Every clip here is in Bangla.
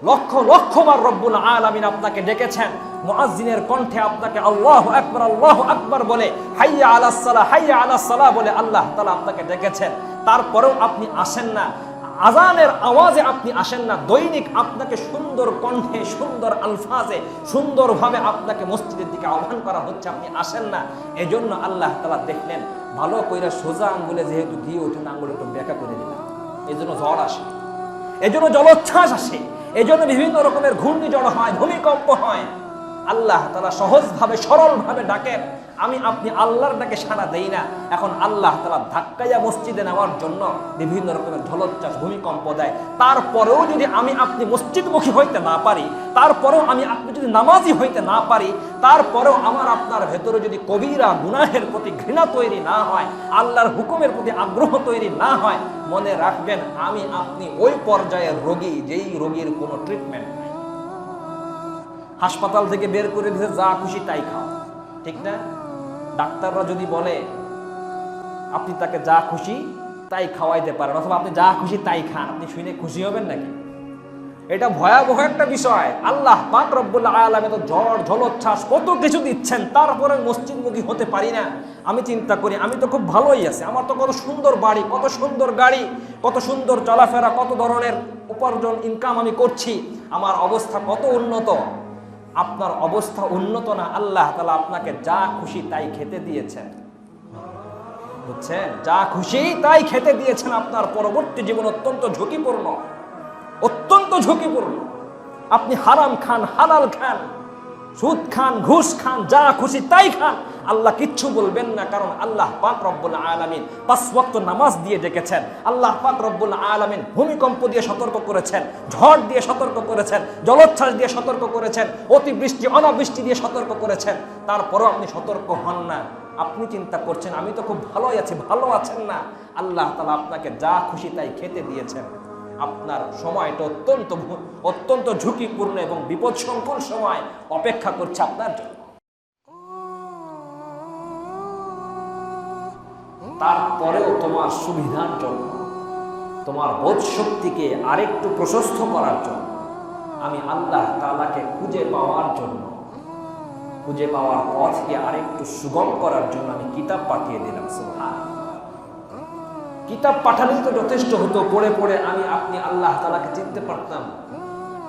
লক্ষ লক্ষবার রব্বুল আলামিন আপনাকে ডেকেছেন, মুয়াজ্জিনের কণ্ঠে আপনাকে আল্লাহু আকবার বলে, হাইয়া আলাস সালাহ হাইয়া আলাস সালাহ বলে আল্লাহ তাআলা আপনাকে ডেকেছেন। তারপরেও আপনি আসেন না, আজানের আওয়াজে আপনি আসেন না। দৈনিক আপনাকে সুন্দর কণ্ঠে, সুন্দর আলফাজে, সুন্দরভাবে আপনাকে মসজিদের দিকে আহ্বান করা হচ্ছে, আপনি আসেন না। এজন্য আল্লাহ তাআলা দেখলেন ভালো কইরা সোজা আঙ্গুলে যেহেতু দিয়ে ওঠেন, আঙ্গুলে একটু বেঁকা করে দিলেন। এই জন্য ঝড় আসে, এই জন্য জলোচ্ছ্বাস আসে, এই জন্য বিভিন্ন রকমের ঘূর্ণিঝড় হয়, ভূমিকম্প হয়। আল্লাহ তাআলা সহজভাবে সরলভাবে ডাকেন, আমি আপনি আল্লাহর ডাকে সাড়া দেই না। এখন আল্লাহ তাআলা ধাক্কাইয়া মসজিদে নেওয়ার জন্য বিভিন্ন রকমের ঝলোচ্ছ্বাস, ভূমিকম্প দেয়। তারপরেও যদি আমি আপনি মসজিদমুখী হইতে না পারি, তারপরেও আমি আপনি যদি নামাজি হইতে না পারি, তারপরেও আমার আপনার ভেতরে যদি কবিরা গুনাহের প্রতি ঘৃণা তৈরি না হয়, আল্লাহর হুকুমের প্রতি আগ্রহ তৈরি না হয়, মনে রাখবেন আমি আপনি ওই পর্যায়ের রোগী, যেই রোগীর কোনো ট্রিটমেন্ট নাই। হাসপাতাল থেকে বের করে দিয়েছে, যা খুশি তাই খাও, ঠিক না? ডাক্তাররা যদি বলে আপনি তাকে যা খুশি তাই খাওয়াইতে পারেন, অথবা আপনি যা খুশি তাই খান, আপনি শুনে খুশি হবেন নাকি? এটা ভয়াবহ একটা বিষয়। আল্লাহ পাক রব্বুল আলামিন তো ঝড় ঝলোচ্ছ্বাস কত কিছু দিচ্ছেন, তারপরে মসজিদমুখী হতে পারি না। আমি চিন্তা করি আমি তো খুব ভালোই আছি, আমার তো কত সুন্দর বাড়ি, কত সুন্দর গাড়ি, কত সুন্দর চলাফেরা, কত ধরনের উপার্জন ইনকাম আমি করছি, আমার অবস্থা কত উন্নত। আপনার অবস্থা উন্নত না, আল্লাহ তাআলা আপনাকে যা খুশি তাই খেতে দিয়েছেন, বুঝছেন? যা খুশি তাই খেতে দিয়েছেন। আপনার পরবর্তী জীবন অত্যন্ত ঝুঁকিপূর্ণ, অত্যন্ত ঝুঁকিপূর্ণ। আপনি হারাম খান, হালাল খান, সুদ খান, ঘুষ খান, যা খুশি তাই খান, আল্লাহ কিচ্ছু বলবেন না। কারণ আল্লাহ পাক রব্বুল আলামিন 5 ওয়াক্ত নামাজ দিয়ে ডেকেছেন। আল্লাহ পাক রব্বুল আলামিন ভূমিকম্প দিয়ে সতর্ক করেছেন, ঝড় দিয়ে সতর্ক করেছেন, জলোচ্ছ্বাস দিয়ে সতর্ক করেছেন, অতিবৃষ্টি অনাবৃষ্টি দিয়ে সতর্ক করেছেন। তারপরও আপনি সতর্ক হন না। আপনি চিন্তা করছেন আমি তো খুব ভালোই আছি, ভালো আছেন না। আল্লাহ তাআলা আপনাকে যা খুশি তাই খেতে দিয়েছেন। আপনার সময়টা অত্যন্ত ঝুঁকিপূর্ণ এবং বিপদসংকুল সময় অপেক্ষা করছে আপনার জন্য। তারপরেও তোমার সুবিধার জন্য, তোমার বোধ শক্তিকে আরেকটু প্রশস্ত করার জন্য, আমি আল্লাহ তাআলাকে খুঁজে পাওয়ার জন্য, খুঁজে পাওয়ার পথকে আরেকটু সুগম করার জন্য আমি কিতাব পাঠিয়ে দিলাম। সুবহানাল্লাহ। কিতাব পাঠালেই তো যথেষ্ট হতো, পড়ে পড়ে আমি আপনি আল্লাহ তাআলাকে চিনতে পারতাম।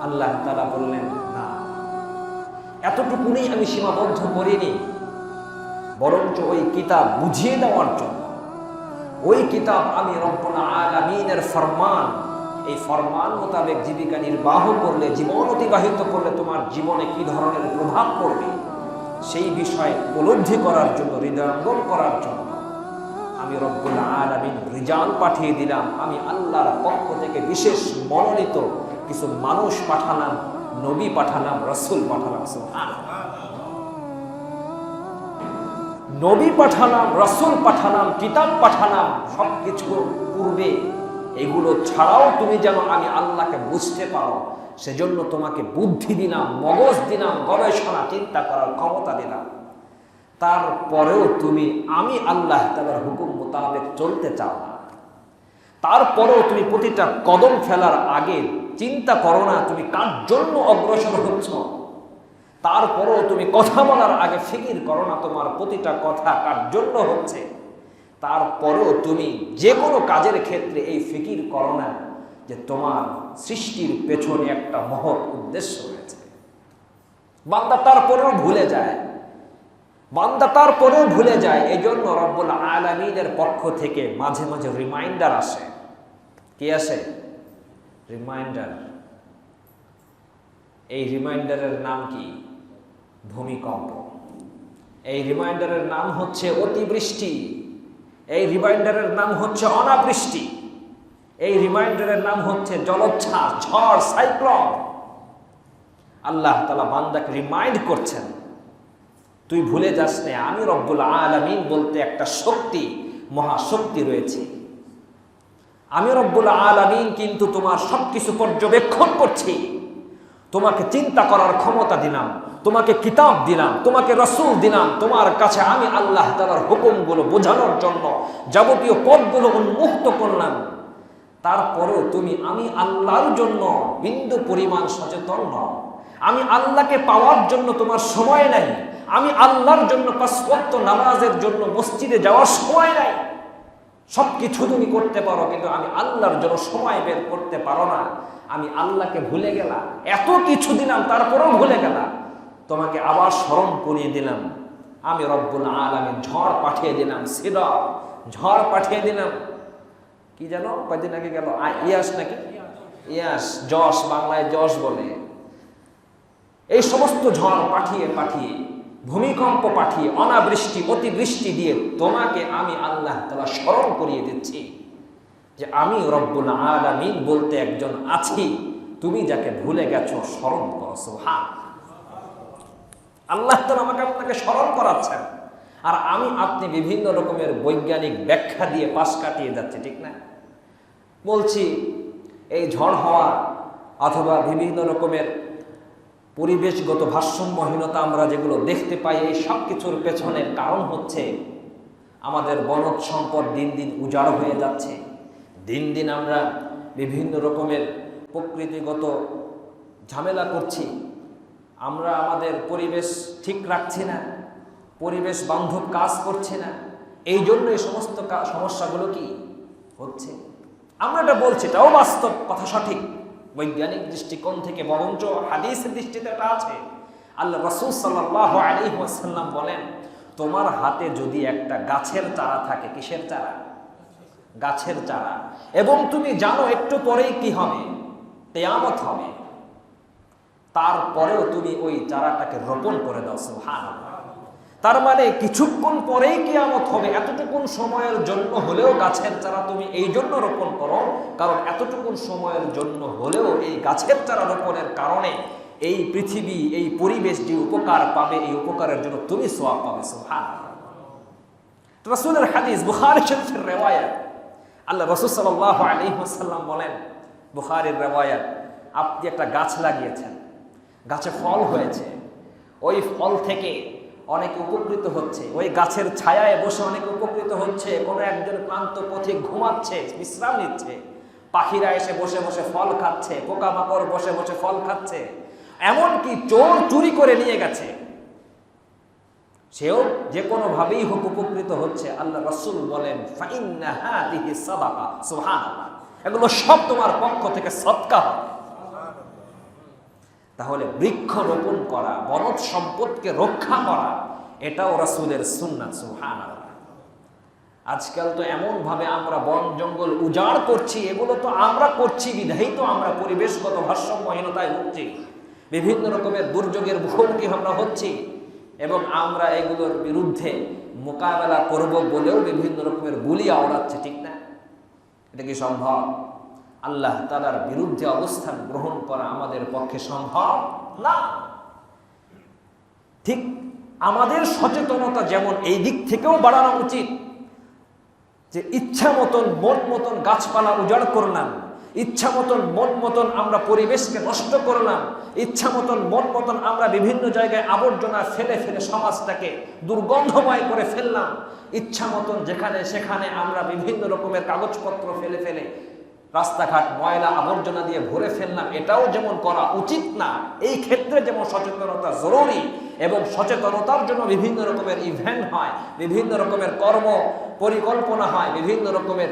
আল্লাহ তাআলা বললেন না, এতটুকুনেই আমি সীমাবদ্ধ করিনি, বরঞ্চ ওই কিতাব বুঝিয়ে দেওয়ার জন্য, ওই কিতাব আমি রব্বুল আলামিনের ফরমান, এই ফরমান মোতাবেক জীবিকা নির্বাহ করলে, জীবন অতিবাহিত করলে তোমার জীবনে কি ধরনের প্রভাব পড়বে সেই বিষয়ে উপলব্ধি করার জন্য, হৃদয়ঙ্গম করার জন্য আমি রব্বুল আলামিন রিজাল পাঠিয়ে দিলাম। আমি আল্লাহর পক্ষ থেকে বিশেষ মনোনীত কিছু মানুষ পাঠালাম, নবী পাঠালাম, রাসূল পাঠালাম। সুবহানাল্লাহ। নবী পাঠালাম, রাসূল পাঠালাম, কিতাব পাঠালাম। সবকিছু পূর্বে এগুলো ছাড়াও তুমি যেন আমি আল্লাহকে বুঝতে পারো, সেজন্য তোমাকে বুদ্ধি দিলাম, মগজ দিলাম, গবেষণা চিন্তা করার ক্ষমতা দিলাম। তারপরেও তুমি আমি আল্লাহ তাআলার হুকুম মোতাবেক চলতে চাও না। তারপরেও তুমি প্রতিটা কদম ফেলার আগে চিন্তা করো না তুমি কার জন্য অগ্রসর হচ্ছ। তারপরেও তুমি কথা বলার আগে ফিকির করো না তোমার প্রতিটা কথা কার জন্য হচ্ছে। তারপরেও তুমি যে কোনো কাজের ক্ষেত্রে এই ফিকির করো না যে তোমার সৃষ্টির পেছনে একটা মহৎ উদ্দেশ্য রয়েছে। বান্দা তারপরেও ভুলে যায়, বান্দা তারপরেও ভুলে যায়। এই জন্য রব্বুল আলামিনের পক্ষ থেকে মাঝে মাঝে রিমাইন্ডার আসে। কি আসে? রিমাইন্ডার। এই রিমাইন্ডারের নাম কি? ভূমিকম্প। এই রিমাইন্ডারের নাম হচ্ছে অতিবৃষ্টি। এই রিমাইন্ডারের নাম হচ্ছে অনাবৃষ্টি। এই রিমাইন্ডারের নাম হচ্ছে জলোচ্ছ্বাস, ঝড়, সাইক্লোন। আল্লাহ তাআলা বান্দাকে রিমাইন্ড করছেন, তুই ভুলে যাস না আমি রব্বুল আলামিন বলতে একটা শক্তি, মহাশক্তি রয়েছে। আমি রব্বুল আলামিন কিন্তু তোমার সবকিছু পর্যবেক্ষণ করছি। তোমাকে চিন্তা করার ক্ষমতা দিলাম, তোমাকে কিতাব দিলাম, তোমাকে রাসূল দিলাম। তোমার কাছে আমি আল্লাহ তাআলার হুকুমগুলো বোঝানোর জন্য যাবতীয় পথগুলো উন্মুক্ত করলাম। তারপরেও তুমি আমি আল্লাহর জন্য বিন্দু পরিমাণ সচেতন নও। আমি আল্লাহকে পাওয়ার জন্য তোমার সময় নাই, আমি আল্লাহর জন্য 5 ওয়াক্ত নামাজের জন্য মসজিদে যাওয়ার সময় নাই। সবকিছু তুমি করতে পারো, কিন্তু আমি আল্লাহর জন্য সময় বের করতে পারো না। আমি আল্লাহকে ভুলে গেলাম, এত কিছু দিলাম তারপরেও ভুলে গেলাম। তোমাকে আবার স্মরণ করিয়ে দিলাম, আমি রব্বুল আলামিন ঝড় পাঠিয়ে দিলাম, সিরা ঝড় পাঠিয়ে দিলাম। কি জানো কয়দিন আগে গেল ইয়াস নাকি, ইয়াস, যশ, বাংলায় যশ বলে। এই সমস্ত ঝড় পাঠিয়ে পাঠিয়ে, ভূমিকম্প পাঠিয়ে, অনাবৃষ্টি অতিবৃষ্টি দিয়ে তোমাকে আমি আল্লাহ তাআলা স্মরণ করিয়ে দিচ্ছি যে আমি রব্বুল আলামিন বলতে একজন আছি, তুমি যাকে ভুলে গেছো স্মরণ করো। সুবহানাল্লাহ। আল্লাহ তাআলা আমাকে আপনাকে স্মরণ করাচ্ছেন, আর আমি আপনি বিভিন্ন রকমের বৈজ্ঞানিক ব্যাখ্যা দিয়ে পাশ কাটিয়ে যাচ্ছে, ঠিক না? বলছি এই ঝড় হওয়া অথবা বিভিন্ন রকমের পরিবেশগত ভারসাম্যহীনতা আমরা যেগুলো দেখতে পাই, এই সব কিছুর পেছনের কারণ হচ্ছে আমাদের বনজ সম্পদ দিন দিন উজাড় হয়ে যাচ্ছে। দিন দিন আমরা বিভিন্ন রকমের প্রকৃতিগত ঝামেলা করছি, আমরা আমাদের পরিবেশ ঠিক রাখছি না, পরিবেশ বান্ধব কাজ করছি না। এই জন্য এই সমস্ত সমস্যাগুলো কি হচ্ছে। আমরা এটা বলছি, এটাও বাস্তব কথা, সঠিক বৈজ্ঞানিক দৃষ্টিকোণ থেকে, বরঞ্চ হাদিসের দৃষ্টিতে এটা আছে। আল্লাহ রাসূল সাল্লাল্লাহু আলাইহি ওয়াসাল্লাম বলেন, তোমার হাতে যদি একটা গাছের চারা থাকে, কিসের চারা? গাছের চারা, এবং তুমি জানো একটু পরেই কি হবে, কিয়ামত হবে, তারপরেও তুমি ওই চারাটাকে রোপণ করে দাও। সুবহানাল্লাহ। তার মানে কিছুক্ষণ পরেই কিয়ামত হবে, এতটুকুন সময়ের জন্য হলেও গাছের চারা তুমি এই জন্য রোপণ করো, কারণ এতটুকুন সময়ের জন্য হলেও এই গাছের চারা রোপণের কারণে এই পৃথিবী, এই পরিবেশ যে উপকার পাবে, এই উপকারের জন্য তুমি সওয়াব পাবে। সুবহানাল্লাহ। রাসূলের হাদিস, বুখারী শরীফের riwayat, আল্লাহ রাসূল সাল্লাল্লাহু আলাইহি ওয়াসাল্লাম বলেন, বুখারীর riwayat, আপনি একটা গাছ লাগিয়েছেন, গাছে ফল হয়েছে, ওই ফল থেকে অনেক উপকৃত হচ্ছে, ওই গাছের ছায়ায় বসে অনেক উপকৃত হচ্ছে। কোনো একজন ক্লান্ত পথিক ঘুমাচ্ছে, বিশ্রাম নিচ্ছে, পাখিরা এসে বসে বসে ফল খাচ্ছে, পোকামাকড় বসে বসে ফল খাচ্ছে, এমনকি চোর চুরি করে নিয়ে গেছে, সেও যে কোনো ভাবেই হোক উপকৃত হচ্ছে। আল্লাহ রাসূল বলেন, ফাইন্না হাদিহি সাদাকা। সুবহানাল্লাহ। এগুলো সব তোমার পক্ষ থেকে সদকা হবে। তাহলে বৃক্ষ রোপণ করা, বনজ সম্পদকে রক্ষা করা, এটাও রাসূলের সুন্নাত। সুবহানাল্লাহ। আজকাল তো এমন ভাবে আমরা বন জঙ্গল উজাড় করছি, এগুলো তো আমরা করছি বিধাই তো আমরা পরিবেশগত ভারসাম্যহীনতায় ভুগছি, বিভিন্ন রকমের দুর্যোগের মুখোমুখি আমরা হচ্ছি, এবং আমরা এগুলোর বিরুদ্ধে মোকাবেলা করব বলেও বিভিন্ন রকমের গুলি আওড়াচ্ছে, ঠিক না? এটা কি সম্ভব? আল্লাহ তাআলার বিরুদ্ধে অবস্থান গ্রহণ করা আমাদের পক্ষে সম্ভব না। ঠিক আমাদের সচেতনতা যেমন এই দিক থেকেও বাড়ানো উচিত যে ইচ্ছা মতন মন মতন গাছপালা উজাড় করলাম, ইচ্ছা মতন মন মতন আমরা পরিবেশকে নষ্ট করলাম, ইচ্ছা মতন মন মতন আমরা বিভিন্ন জায়গায় আবর্জনা ফেলে ফেলে সমাজটাকে দুর্গন্ধময় করে ফেললাম, ইচ্ছা মতন যেখানে সেখানে আমরা বিভিন্ন রকমের কাগজপত্র ফেলে ফেলে রাস্তাঘাট ময়লা আবর্জনা দিয়ে ভরে ফেললাম, এটাও যেমন করা উচিত না। এই ক্ষেত্রে যেমন সচেতনতা জরুরি, এবং সচেতনতার জন্য বিভিন্ন রকমের ইভেন্ট হয়, বিভিন্ন রকমের কর্ম পরিকল্পনা হয়, বিভিন্ন রকমের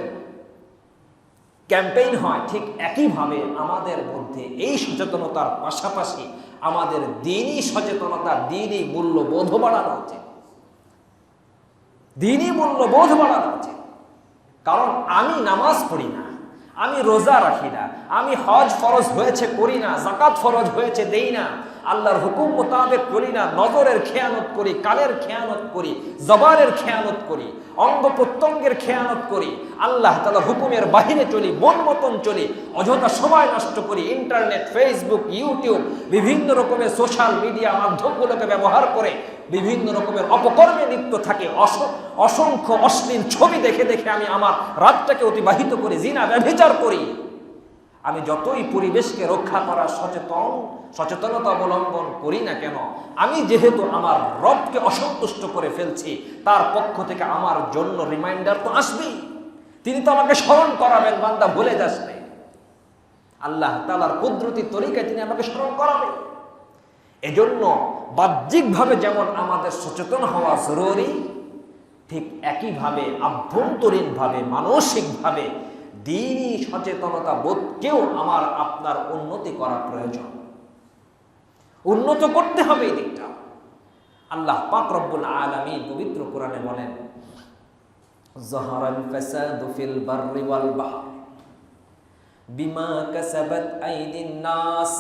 ক্যাম্পেইন হয়, ঠিক একইভাবে আমাদের মধ্যে এই সচেতনতার পাশাপাশি আমাদের দ্বীনি সচেতনতা, দ্বীনি মূল্যবোধ বাড়ানো উচিত, দ্বীনি মূল্যবোধ বাড়ানো উচিত। কারণ আমি নামাজ পড়ি না, আমি রোজা রাখি না, আমি হজ ফরজ হয়েছে করি না, যাকাত ফরজ হয়েছে দেই না, আল্লাহর হুকুম মোতাবেক করি না, নজরের খেয়ানত করি, কানের খেয়ানত করি, জবানের খেয়ানত করি, অঙ্গ প্রত্যঙ্গের খেয়ানত করি, আল্লাহ তাআলার হুকুমের বাহিরে চলি, মন মতন চলি, অযথা সময় নষ্ট করি, ইন্টারনেট, ফেসবুক, ইউটিউব, বিভিন্ন রকমের সোশ্যাল মিডিয়া মাধ্যমগুলোকে ব্যবহার করে বিভিন্ন রকমের অপকর্মে লিপ্ত থাকে, অসংখ্য অশ্লীল ছবি দেখে দেখে আমি আমার রাতটাকে অতিবাহিত করি, জিনা ব্যভিচার করি। আমি যতই পরিবেশকে রক্ষা করার সচেতনতা অবলম্বন করি না কেন, আমি যেহেতু আমার রবকে অসন্তুষ্ট করে ফেলছি, তার পক্ষ থেকে আমার জন্য রিমাইন্ডার তো আসবেই। তিনি তো আমাকে স্মরণ করাবেন, বান্দা ভুলে যাস না। আল্লাহ তাআলার কুদরতি তরিকায় তিনি আমাকে স্মরণ করাবেন। এজন্য বাহ্যিকভাবে যেমন আমাদের সচেতন হওয়া জরুরি, ঠিক একইভাবে আভ্যন্তরীণভাবে মানসিকভাবে দ্বীনি সচেতনতা বোধকেও আমার আপনার উন্নতি করা প্রয়োজন। উন্নত করতে হবে এই দিকটা। আল্লাহ পাক রব্বুল আলামিন পবিত্র কোরআনে বলেন, যাহারাল ফাসাদু ফিল বাররি ওয়াল বাহর বিমা কাসাবাত আইদিন নাস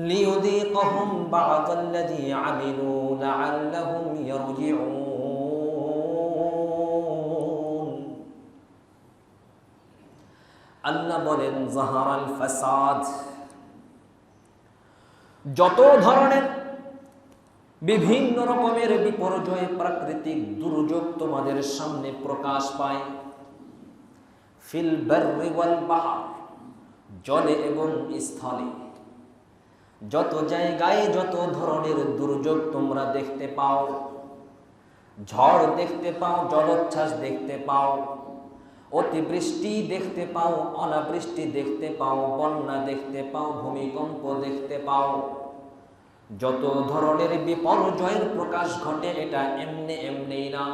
লিয়ুযীকাহুম বা'দাল্লাযী আমিলু লা'আল্লাহুম ইয়ারজিউন। আল্লাহ বলেন যাহারাল ফাসাদ, যত ধরনের বিভিন্ন রকমের বিপর্যয়, প্রাকৃতিক দুর্যোগ তোমাদের সামনে প্রকাশ পায়, ফিল বাররি ওয়াল বাহর, জলে এবং স্থলে, যত জায়গায় যত ধরনের দুর্যোগ তোমরা দেখতে পাও, ঝড় দেখতে পাও, জলোচ্ছ্বাস দেখতে পাও, অতিবৃষ্টি দেখতে পাও, অনাবৃষ্টি দেখতে পাও, বন্যা দেখতে পাও, ভূমিকম্প দেখতে পাও, যত ধরনের বিপর্যয়ের প্রকাশ ঘটে এটা এমনি এমনি না।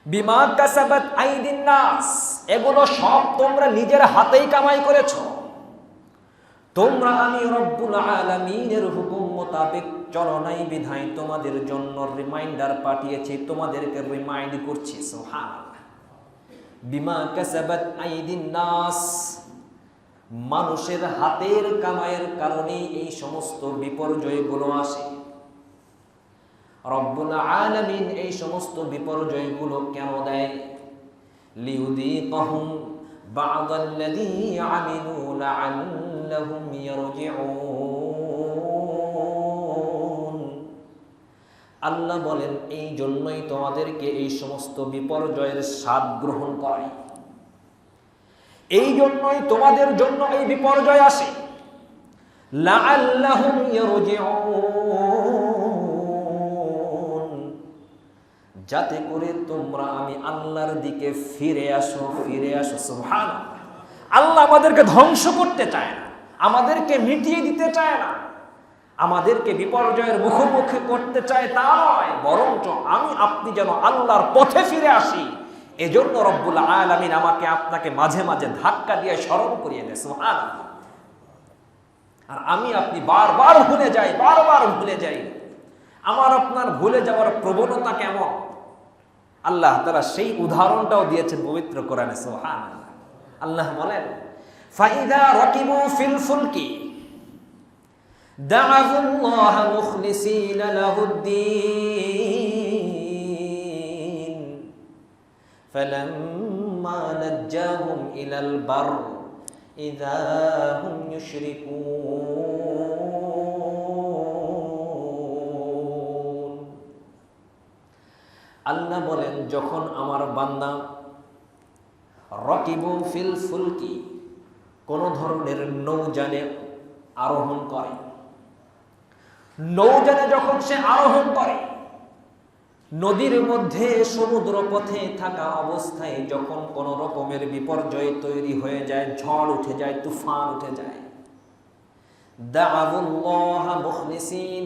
বিমা কাসাবাত আইদিন নাস, এগুলো সব তোমরা নিজের হাতেই কামাই করেছো। তোমরা আমি রব্বুল আলামিনের হুকুম মোতাবেক চলো নাই বিধায় তোমাদের জন্য রিমাইন্ডার পাঠিয়েছি, তোমাদেরকে রিমাইন্ড করছি। সুবহানাল্লাহ। বিমা কাসাবাত আইদিন নাস, মানুষের হাতের কামাইয়ের কারণে এই সমস্ত বিপর্যয়গুলো আসে। রব্বুল আলামিন এই সমস্ত বিপর্যয়গুলো কেন দেয়? লিয়ুযীকাহুম বা'দাল্লাযী আমিলু লা'আল্লাহুম ইয়ারজিউন। আল্লাহ বলেন এই জন্যই তোমাদেরকে এই সমস্ত বিপর্যয়ের স্বাদ গ্রহণ করাই, এই জন্যই তোমাদের জন্য এই বিপর্যয় আসে। লাআল্লাহুম ইয়ারজিউন, যাতে করে তোমরা আমি আল্লাহর দিকে ফিরে আসো, ফিরে আসো। সুবহানাল্লাহ। আল্লাহ আমাদেরকে ধ্বংস করতে চায় না, আমাদেরকে মিটিয়ে দিতে চায় না, আমাদেরকে বিপর্যয়ের মুখোমুখি করতে চায় তা নয়, বরঞ্চ আমি আপনি যেন আল্লাহর পথে ফিরে আসি। এজন্য রব্বুল আলামিন আমাকে আপনাকে মাঝে মাঝে ধাক্কা দিয়ে স্মরণ করিয়ে দেয়। সুবহানাল্লাহ। আর আমি আপনি বারবার ভুলে যাই, বারবার ভুলে যাই। আমার আপনার ভুলে যাওয়ার প্রবণতা কেমন, আল্লাহ তাআলা সেই উদাহরণটাও দিয়েছেন পবিত্র কোরআনে। সুবহানাল্লাহ। আল্লাহ বলেন, ফাইদা রাকিবু ফিল ফুলকি দা'আউল্লাহ মুখলিসিনা লাহুদ্দীন ফালাম্মা নাজ্জাহুম ইলাল বার ইযা হুম ইউশরিকুন। আল্লাহ বলেন, যখন আমার বান্দা রাকিবু ফিল ফুলকি, কোন ধরনের নৌযানে আরোহণ করে, নৌযানে যখন সে আরোহণ করে, নদীর মধ্যে সমুদ্র পথে থাকা অবস্থায় যখন কোন রকমের বিপর্যয় তৈরি হয়ে যায়, ঝড় উঠে যায়, তুফান উঠে যায়, দা'আউল্লাহ মুখলিসিন,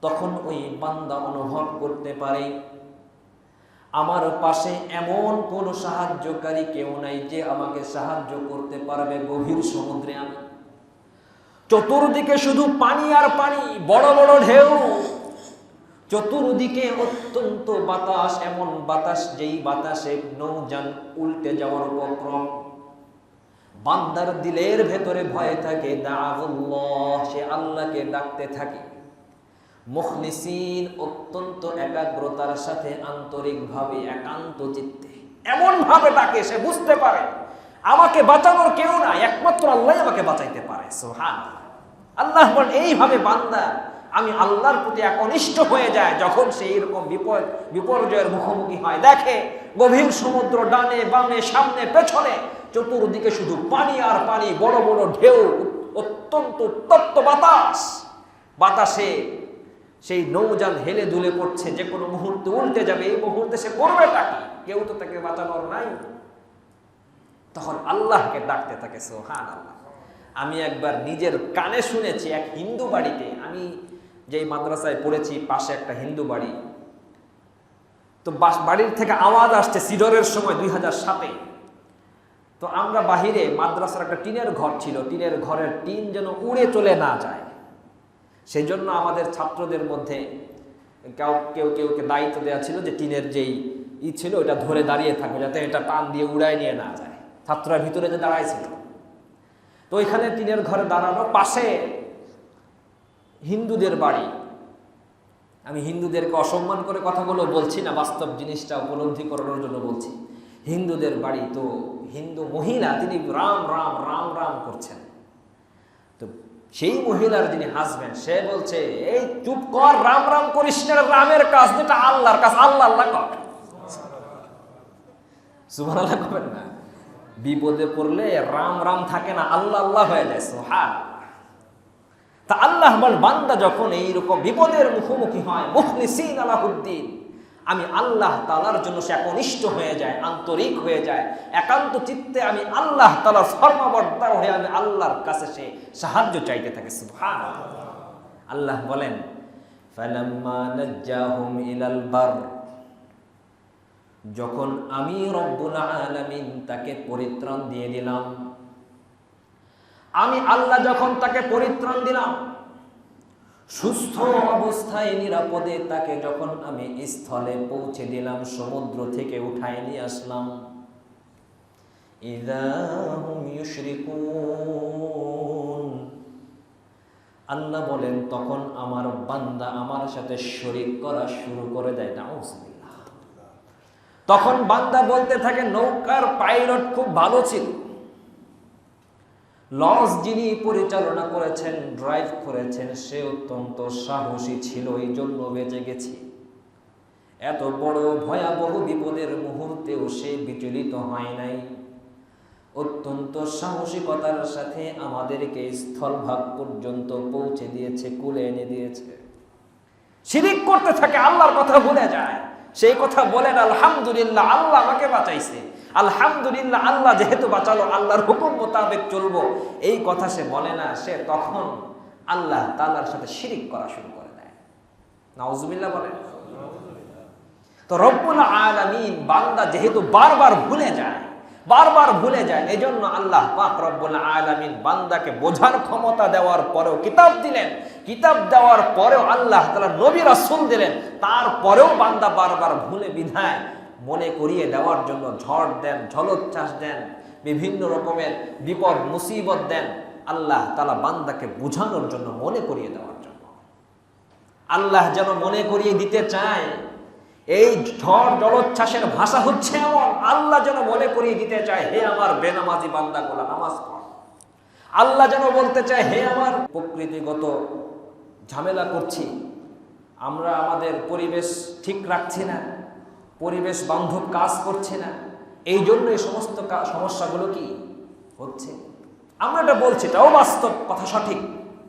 তখন ওই বান্দা অনুভব করতে পারে আমার পাশে এমন কোন সাহায্যকারী কেউ নাই যে আমাকে সাহায্য করতে পারবে। গভীর সমুদ্রে আমি, চতুর্দিকে শুধু পানি আর পানি, বড় বড় ঢেউ, চতুর্দিকে অত্যন্ত বাতাস, এমন বাতাস যেই বাতাসে নৌযান উল্টে যাওয়ার উপক্রম। বান্দার দিলের ভেতরে ভয় থাকে, দা'আউল্লাহ, সে আল্লাহকে ডাকতে থাকে মুখলিসিন, অত্যন্ত একাগ্রতার সাথে, আন্তরিকভাবে, একান্ত চিত্তে, এমন ভাবে ডাকে সে বুঝতে পারে আমাকে বাঁচানোর কেউ নাই, একমাত্র আল্লাহই আমাকে বাঁচাইতে পারে। সুবহানাল্লাহ। আল্লাহ বলেন এইভাবে বান্দা আমি আল্লাহর প্রতি একনিষ্ঠ হয়ে যায় যখন সে এরকম বিপর্যয়ের মুখোমুখি হয়। দেখে গভীর সমুদ্র, ডানে বামে, সামনে পেছনে, চতুর্দিকে শুধু পানি আর পানি, বড় বড় ঢেউ, অত্যন্ত উত্তপ্ত বাতাস, বাতাসে সেই নৌযান হেলে দুলে পড়ছে, যে কোনো মুহূর্তে উল্টে যাবে, এই মুহূর্তে সে করবেটা কি? কেউ তো তাকে বাঁচানোর নাই। তখন আল্লাহকে ডাকতে থাকে সুবহানাল্লাহ। আমি একবার নিজের কানে শুনেছি এক হিন্দু বাড়িতে, আমি যেই মাদ্রাসায় পড়েছি পাশে একটা হিন্দু বাড়ি, তো বাড়ির থেকে আওয়াজ আসছে সিডরের সময় 2007-এ। তো আমরা বাহিরে, মাদ্রাসার একটা টিনের ঘর ছিল, টিনের ঘরের টিন যেন উড়ে চলে না যায়, সেই জন্য আমাদের ছাত্রদের মধ্যে কেউকে দায়িত্ব দেওয়া ছিল যে টিনের যেই ছিল ওটা ধরে দাঁড়িয়ে থাকবে, যাতে এটা টান দিয়ে উড়ায় নিয়ে না যায়। ছাত্ররা ভিতরে যে দাঁড়াইছিল, তো ওইখানে টিনের ঘরে দাঁড়ানো, পাশে হিন্দুদের বাড়ি। আমি হিন্দুদেরকে অসম্মান করে কথাগুলো বলছি না, বাস্তব জিনিসটা উপলব্ধি করানোর জন্য বলছি। হিন্দুদের বাড়ি, তো হিন্দু মহিলা তিনি রাম রাম রাম রাম করছেন। তো সেই মহিলার যিনি হাজবেন্ড, সে বলছে, এই চুপ কর, রাম রাম করিস না, রামের কাজ, এটা আল্লাহর কাজ, আল্লাহ আল্লাহ কর। সুবহানাল্লাহ করবেন না, বিপদে পড়লে রাম রাম থাকে না, আল্লাহ আল্লাহ হয়ে যায়। সুবহানাল্লাহ। তা আল্লাহ বল, বান্দা যখন এইরকম বিপদের মুখোমুখি হয়, মুখলিসিন আলাহুদ্দিন, আমি আল্লাহ তাআলার জন্য সে একনিষ্ঠ হয়ে যায়, আন্তরিক হয়ে যায়, একান্ত চিত্তে আমি আল্লাহ তাআলার ফরমাবর্দার হয়ে আমি আল্লাহর কাছে সে সাহায্য চাইতে থাকে। সুবহানাল্লাহ। আল্লাহ বলেন, ফালাম্মা নাজ্জাহুম ইলাল বার, যখন আমি রব্বুল আলামিন তাকে পরিত্রাণ দিয়ে দিলাম, আমি আল্লাহ যখন তাকে পরিত্রাণ দিলাম, সুস্থ অবস্থায় নিরাপদে তাকে যখন আমি স্থলে পৌঁছে দিলাম, সমুদ্র থেকে উঠায় নিয়ে আসলাম, ইযা হুম ইউশরিকুন, আল্লাহ বলেন তখন আমার বান্দা আমার সাথে শরীক করা শুরু করে দেয়। নাউযুবিল্লাহ। তখন বান্দা বলতে থাকে, নৌকার পাইলট খুব ভালো ছিল, লঞ্চ যিনি পরিচালনা করেছেন, ড্রাইভ করেছেন, সে অত্যন্ত সাহসী ছিল, এই জন্য বেঁচে গেছি। এত বড় ভয়াবহ বিপদের মুহূর্তেও সে বিচলিত হয় নাই, অত্যন্ত সাহসিকতার সাথে আমাদেরকে স্থলভাগ পর্যন্ত পৌঁছে দিয়েছে, কুলে এনে দিয়েছে। শিরিক করতে থাকে, আল্লাহর কথা ভুলে যায়। সেই কথা বলেন, আলহামদুলিল্লাহ, আল্লাহ আমাকে বাঁচাইছে, আলহামদুলিল্লাহ, আল্লাহ যেহেতু বাঁচালো, আল্লাহর হুকুম মোতাবেক চলবো, এই কথা সে বলে না। সে তখন আল্লাহ তাআলার সাথে শিরিক করা শুরু করে দেয়। নাউজুবিল্লাহ বলেন। তো রব্বুল আলামিন, বান্দা যেহেতু বারবার ভুলে যায়, এই জন্য আল্লাহ পাক রব্বুল আলামিন বান্দাকে বোঝার ক্ষমতা দেওয়ার পরেও কিতাব দিলেন, কিতাব দেওয়ার পরেও আল্লাহ তাআলা নবী রাসূল দিলেন, তারপরেও বান্দা বারবার ভুলে বিধায় মনে করিয়ে দেওয়ার জন্য ঝড় দেন, ঝলোচ্ছ্বাস দেন, বিভিন্ন রকমের বিপদ মুসিবত দেন, আল্লাহ তাআলা বান্দাকে বোঝানোর জন্য, মনে করিয়ে দেওয়ার জন্য। আল্লাহ যেন মনে করিয়ে দিতে চায়, এই ঝড় জলোচ্ছ্বাসের ভাষা হচ্ছে এমন, আল্লাহ যেন মনে করিয়ে দিতে চায়, হে আমার বেনামাজি বান্দাগুলো নামাজ পড়। আল্লাহ যেন বলতে চায়, হে আমার প্রকৃতিগত ঝামেলা করছি, আমরা আমাদের পরিবেশ ঠিক রাখছি না, পরিবেশ বান্ধব কাজ করছে না, এই জন্য এই সমস্ত সমস্যাগুলো কি হচ্ছে। আমরা এটা বলছি, এটাও বাস্তব কথা, সঠিক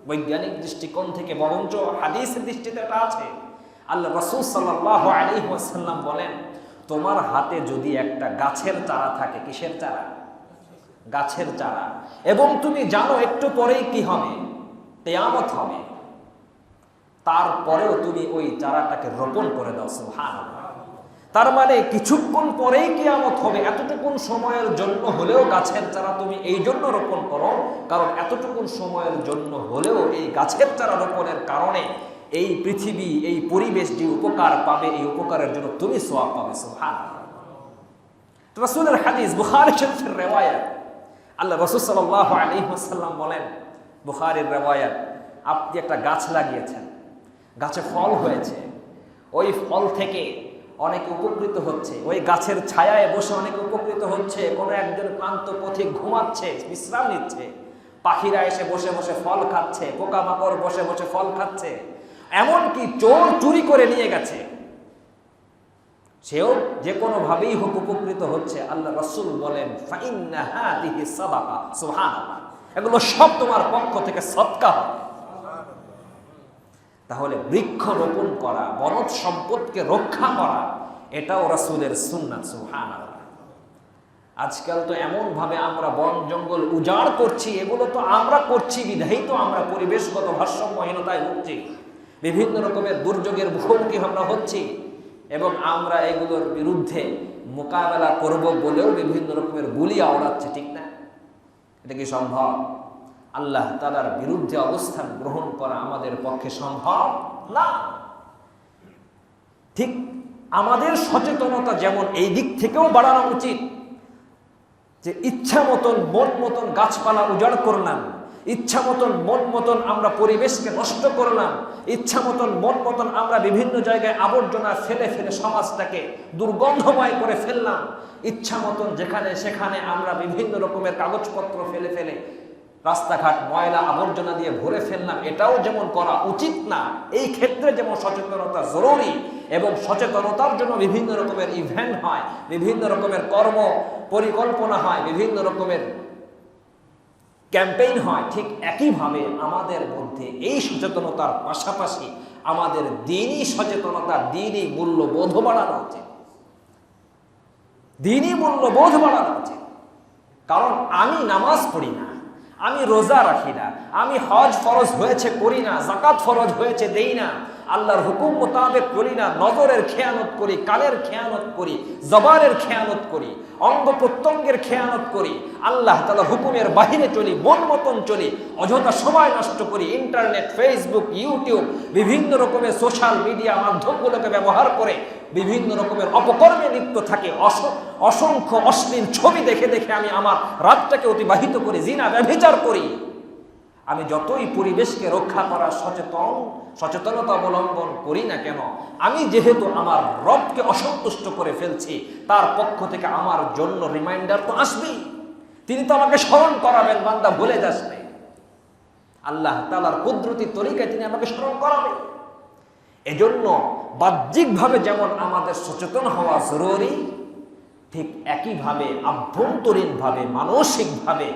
বৈজ্ঞানিক দৃষ্টিকোণ থেকে, বরঞ্চ হাদিসের দৃষ্টিতে এটা আছে। আল্লাহ রাসূল সাল্লাল্লাহু আলাইহি ওয়াসাল্লাম বলেন, তোমার হাতে যদি একটা গাছের চারা থাকে, কিসের চারা? গাছের চারা, এবং তুমি জানো একটু পরেই কি হবে, কিয়ামত হবে, তারপরেও তুমি ওই চারাটাকে রোপণ করে দাও। সুবহানাল্লাহ। তার মানে কিছুক্ষণ পরেই কিয়ামত হবে, এতটুকুন সময়ের জন্য হলেও গাছের চারা তুমি এই জন্য রোপণ করো, কারণ এতটুকুন সময়ের জন্য হলেও এই গাছের চারা রোপণের কারণে এই পৃথিবী, এই পরিবেশ যে উপকার পাবে, এই উপকারের জন্য তুমি সওয়াব পাবে। সুবহানাল্লাহ। রাসূলের হাদিস, বুখারী শরীফের riwayat, আল্লাহ রাসূল সাল্লাল্লাহু আলাইহি ওয়াসাল্লাম বলেন, বুখারীর riwayat, আপনি একটা গাছ লাগিয়েছেন, গাছে ফল হয়েছে, ওই ফল থেকে অনেকে উপকৃত হচ্ছে, ওই গাছের ছায়ায় বসে অনেকে উপকৃত হচ্ছে, কোনো একজন ক্লান্ত পথিক ঘুমাচ্ছে, বিশ্রাম নিচ্ছে, পাখিরা এসে বসে বসে ফল খাচ্ছে, পোকামাকড় বসে বসে ফল খাচ্ছে, এমনকি চোর চুরি করে নিয়ে গেছে, সেও যে কোনো ভাবেই হোক উপকৃত হচ্ছে। আল্লাহ রাসূল বলেন, ফাইন্না হাদিহি সাদাকা। সুবহানাল্লাহ। এগুলো সব তোমার পক্ষ থেকে সদকা হবে। তাহলে বৃক্ষ রোপণ করা, বনজ সম্পদকে রক্ষা করা, এটাও রাসূলের সুন্নাত। সুবহানাল্লাহ। আজকাল তো এমন ভাবে আমরা বন জঙ্গল উজাড় করছি, এগুলো তো আমরা করছি বিধায়ী তো আমরা পরিবেশগত ভারসাম্যহীনতায় ভুগছি, বিভিন্ন রকমের দুর্যোগের মুখোমুখি আমরা হচ্ছি, এবং আমরা এগুলোর বিরুদ্ধে মোকাবেলা করব বলেও বিভিন্ন রকমের গুলি আওড়াচ্ছে, ঠিক না? এটা কি সম্ভব? আল্লাহ তাআলার বিরুদ্ধে অবস্থান গ্রহণ করা আমাদের পক্ষে সম্ভব না। ঠিক আমাদের সচেতনতা যেমন এই দিক থেকেও বাড়ানো উচিত যে ইচ্ছা মতন মন মতন গাছপালা উজাড় করলাম, ইচ্ছা মতন মন মতন আমরা পরিবেশকে নষ্ট করলাম, ইচ্ছা মতন মন মতন আমরা বিভিন্ন জায়গায় আবর্জনা ফেলে ফেলে সমাজটাকে দুর্গন্ধময় করে ফেললাম, ইচ্ছা মতন যেখানে সেখানে আমরা বিভিন্ন রকমের কাগজপত্র ফেলে ফেলে রাস্তাঘাট ময়লা আবর্জনা দিয়ে ভরে ফেললাম, এটাও যেমন করা উচিত না। এই ক্ষেত্রে যেমন সচেতনতা জরুরি, এবং সচেতনতার জন্য বিভিন্ন রকমের ইভেন্ট হয়, বিভিন্ন রকমের কর্ম পরিকল্পনা হয়, বিভিন্ন রকমের ক্যাম্পেইন হয়, ঠিক একইভাবে আমাদের মধ্যে এই সচেতনতার পাশাপাশি আমাদের দ্বীনি সচেতনতা, দ্বীনি মূল্যবোধ বাড়ানো উচিত, দ্বীনি মূল্যবোধ বাড়ানো উচিত। কারণ আমি নামাজ পড়ি না, আমি রোজা রাখি না, আমি হজ ফরজ হয়েছে করি না, যাকাত ফরজ হয়েছে দেই না, আল্লাহর হুকুম মোতাবেক করি না, নজরের খেয়ানত করি, কানের খেয়ানত করি, জবানের খেয়ানত করি, অঙ্গ প্রত্যঙ্গের খেয়ানত করি, আল্লাহ তাআলার হুকুমের বাহিরে চলি, মন মতন চলি, অযথা সময় নষ্ট করি, ইন্টারনেট, ফেসবুক, ইউটিউব, বিভিন্ন রকমের সোশ্যাল মিডিয়া মাধ্যমগুলোকে ব্যবহার করে বিভিন্ন রকমের অপকর্মে লিপ্ত থাকে, অসংখ্য অশ্লীল ছবি দেখে দেখে আমি আমার রাতটাকে অতিবাহিত করি, জিনা ব্যভিচার করি। আমি যতই পরিবেশকে রক্ষা করার সচেতনতা অবলম্বন করি না কেন, আমি যেহেতু আমার রবকে অসন্তুষ্ট করে ফেলছি, তার পক্ষ থেকে আমার জন্য রিমাইন্ডার তো আসবেই, তিনি তো আমাকে স্মরণ করাবেন, বান্দা ভুলে যাস না। আল্লাহ তাআলার কুদরতি তরিকায় তিনি আমাকে স্মরণ করাবেন। এজন্য বাহ্যিকভাবে যেমন আমাদের সচেতন হওয়া জরুরি, ঠিক একইভাবে আভ্যন্তরীণভাবে মানসিকভাবে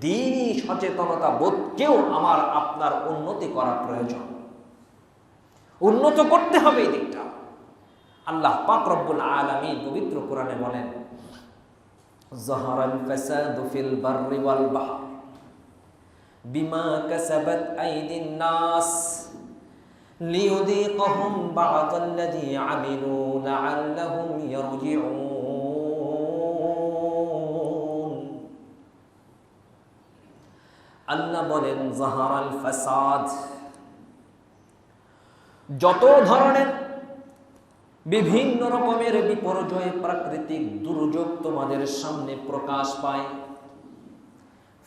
দ্বীনি সচেতনতা বোধকেও আমার আপনার উন্নতি করা প্রয়োজন, উন্নত করতে হবে এই দিকটা। আল্লাহ পাক রব্বুল আলামিন পবিত্র কোরআনে বলেন, যাহারাল ফাসাদু ফিল বাররি ওয়াল বাহর বিমা কাসাবাত আইদিন নাস লিয়ুযীকাহুম বা'দাল্লাযী আমিলু লা'আল্লাহুম ইয়ারজিউন। আল্লাহ বলেন, যাহারাল ফাসাদ, যত ধরনের বিভিন্ন রকমের বিপর্যয়, প্রাকৃতিক দুর্যোগ তোমাদের সামনে প্রকাশ পায়,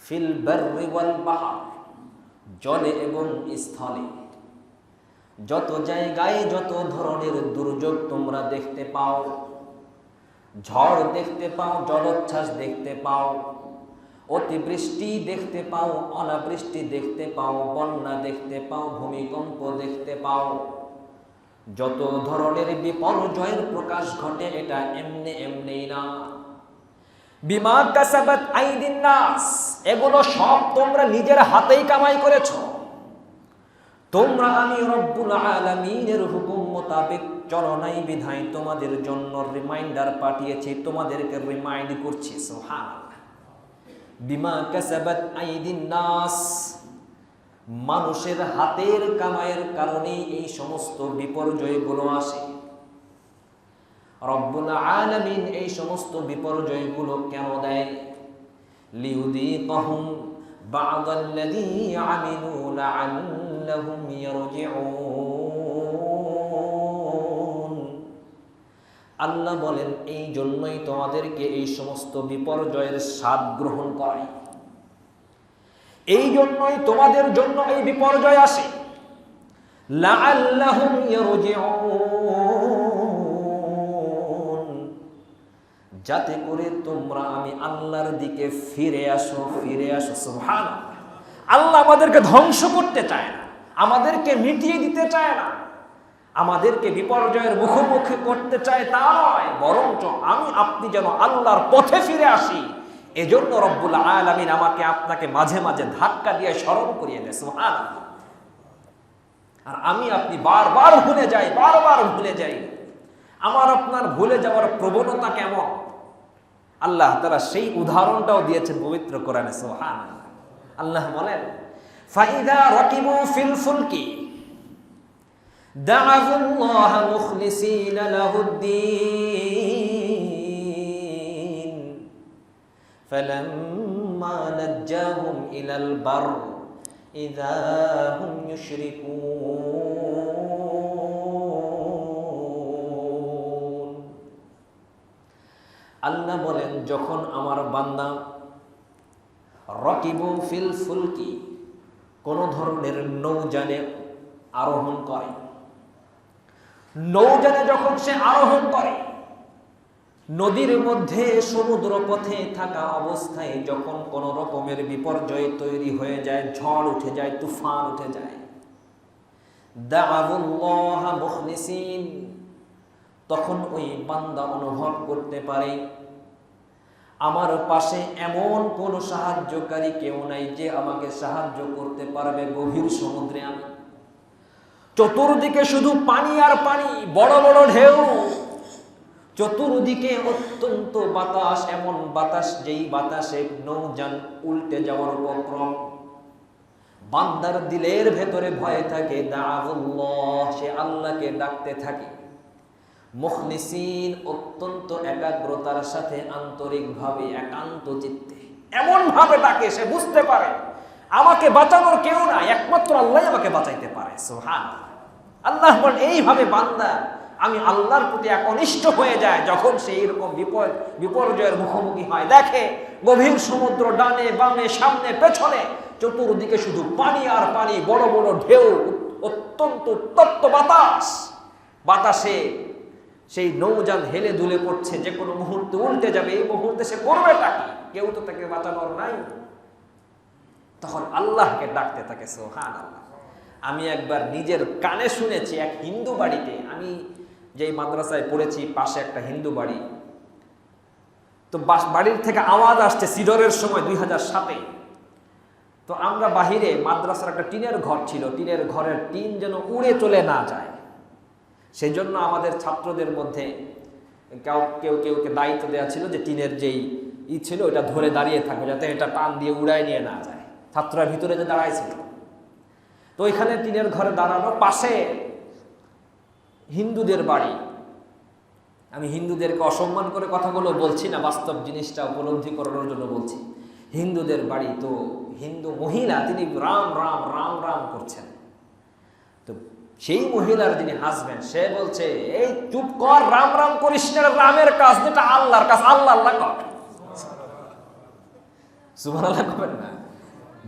ফিল বাররি ওয়াল বাহর, জলে এবং স্থলে, যত জায়গায় যত ধরনের দুর্যোগ তোমরা দেখতে পাও, ঝড় দেখতে পাও, জলোচ্ছ্বাস দেখতে পাও, অতিবৃষ্টি দেখতে পাও, অনাবৃষ্টি দেখতে পাও, বন্যা দেখতে পাও, ভূমিকম্প দেখতে পাও, যত ধরনের বিপর্যয়ের প্রকাশ ঘটে, এটা এমনি এমনি না। বিমা কাসাবাত আইদিন নাস, এগুলো সব তোমরা নিজের হাতেই কামাই করেছো। তোমরা আমি রব্বুল আলামিনের হুকুম মোতাবেক চলো নাই বিধায় তোমাদের জন্য রিমাইন্ডার পাঠিয়েছি, তোমাদেরকে রিমাইন্ড করছি। সুবহানাল্লাহ। বিমা কাসাবাত আইদিন নাস, মানুষের হাতের কামাইয়ের কারণে এই সমস্ত বিপর্যয়গুলো আসে। রব্বুল আলামিন এই সমস্ত বিপর্যয়গুলো কেন দেয়? লিয়ুযীকাহুম বা'দাল্লাযী আমিলু লা'আল্লাহুম ইয়ারজিউন। আল্লাহ বলেন, এই জন্যই তোমাদেরকে এই সমস্ত বিপর্যয়ের স্বাদ গ্রহণ করাই, এই জন্যই তোমাদের জন্য এই বিপর্যয় আসে। লাআল্লাহুম ইয়ারজিউন, যাতে করে তোমরা আমি আল্লাহর দিকে ফিরে আসো, ফিরে আসো। সুবহানাল্লাহ। আল্লাহ আমাদেরকে ধ্বংস করতে চায় না, আমাদেরকে মিটিয়ে দিতে চায় না, আমাদেরকে বিপর্যয়ের মুখোমুখি করতে চায় তা নয়, বরঞ্চ আমি আপনি যেন আল্লাহর পথে ফিরে আসি। এজন্য রব্বুল আলামিন আমাকে আপনাকে মাঝে মাঝে ধাক্কা দিয়ে স্মরণ করিয়ে দেয়। সুবহানাল্লাহ। আর আমি আপনি বারবার ভুলে যাই, বারবার ভুলে যাই। আমার আপনার ভুলে যাওয়ার প্রবণতা কেমন, আল্লাহ তাআলা সেই উদাহরণটাও দিয়েছেন পবিত্র কোরআনে। সুবহানাল্লাহ। আল্লাহ বলেন, ফাইদা রাকিবু ফিল ফুলকি দাআউল্লাহ মুখলিসিনা লাহুদ্দিন ফালাম্মা নাজ্জাহুম ইলাল বার ইযা হুম ইউশরিকুন। আল্লাহ বলেন, যখন আমার বান্দা রাকিবু ফিল ফুলকি, কোন ধরনের নৌযানে আরোহণ করে, নৌযানে যখন সে আরোহণ করে, নদীর মধ্যে সমুদ্র পথে থাকা অবস্থায় যখন কোন রকমের বিপর্যয় তৈরি হয়ে যায়, ঝড় উঠে যায়, তুফান উঠে যায়, দাআউল্লাহ মুখলিসিন, তখন ওই বান্দা অনুভব করতে পারে আমার পাশে এমন কোন সাহায্যকারী কেউ নাই যে আমাকে সাহায্য করতে পারবে। গভীর সমুদ্রে আমি, চতুর্দিকে শুধু পানি আর পানি, বড় বড় ঢেউ, চতুর্দিকে অত্যন্ত বাতাস, এমন বাতাস যেই বাতাসে নৌযান উল্টে যাওয়ার উপক্রম। বান্দার দিলের ভেতরে ভয় থাকে, দাআউল্লাহ, সে আল্লাহকে ডাকতে থাকে মুখলিসিন, অত্যন্ত একাগ্রতার সাথে, আন্তরিকভাবে, একান্ত চিত্তে এমন ভাবে ডাকে সে বুঝতে পারে আমাকে বাঁচানোর কেউ নাই, একমাত্র আল্লাহই আমাকে বাঁচাইতে পারে। সুবহানাল্লাহ। আল্লাহ বলেন, এইভাবে বান্দা আমি আল্লাহর প্রতি একনিষ্ঠ হয়ে যায় যখন সে এরকম বিপর্যয়ের মুখোমুখি হয়, দেখে গভীর সমুদ্র, ডানে বামে, সামনে পেছনে, চতুর্দিকে শুধু পানি আর পানি, বড় বড় ঢেউ, অত্যন্ত উত্তপ্ত বাতাস, বাতাসে সেই নৌযান হেলে দুলে পড়ছে, যে কোনো মুহূর্তে উল্টে যাবে। এই মুহূর্তে সে করবেটা কি? কেউ তো তাকে বাঁচানোর নাই। তখন আল্লাহকে ডাকতে থাকে। সুবহানাল্লাহ। আমি একবার নিজের কানে শুনেছি, এক হিন্দু বাড়িতে, আমি যেই মাদ্রাসায় পড়েছি পাশে একটা হিন্দু বাড়ি, তো বাড়ির থেকে আওয়াজ আসছে সিডরের সময় 2007-এ। তো আমরা বাহিরে, মাদ্রাসার একটা টিনের ঘর ছিল, টিনের ঘরের টিন যেন উড়ে চলে না যায়, সেই জন্য আমাদের ছাত্রদের মধ্যে কেউকে দায়িত্ব দেওয়া ছিল যে টিনের যেই ছিল ওটা ধরে দাঁড়িয়ে থাকবে, যাতে এটা টান দিয়ে উড়ায় নিয়ে না যায়। ছাত্ররা ভিতরে যে দাঁড়াইছিল, তো ওইখানে টিনের ঘরে দাঁড়ানো, পাশে হিন্দুদের বাড়ি। আমি হিন্দুদেরকে অসম্মান করে কথাগুলো বলছি না, বাস্তব জিনিসটা উপলব্ধি করানোর জন্য বলছি। হিন্দুদের বাড়ি, তো হিন্দু মহিলা, তিনি রাম রাম রাম রাম করছেন। তো সেই মহিলার যিনি হাজবেন্ড, সে বলছে, এই চুপ কর, রাম রাম করিস না, রামের কাজ, এটা আল্লাহর কাজ, আল্লাহ আল্লাহ কর। সুবহানাল্লাহ করবেন না,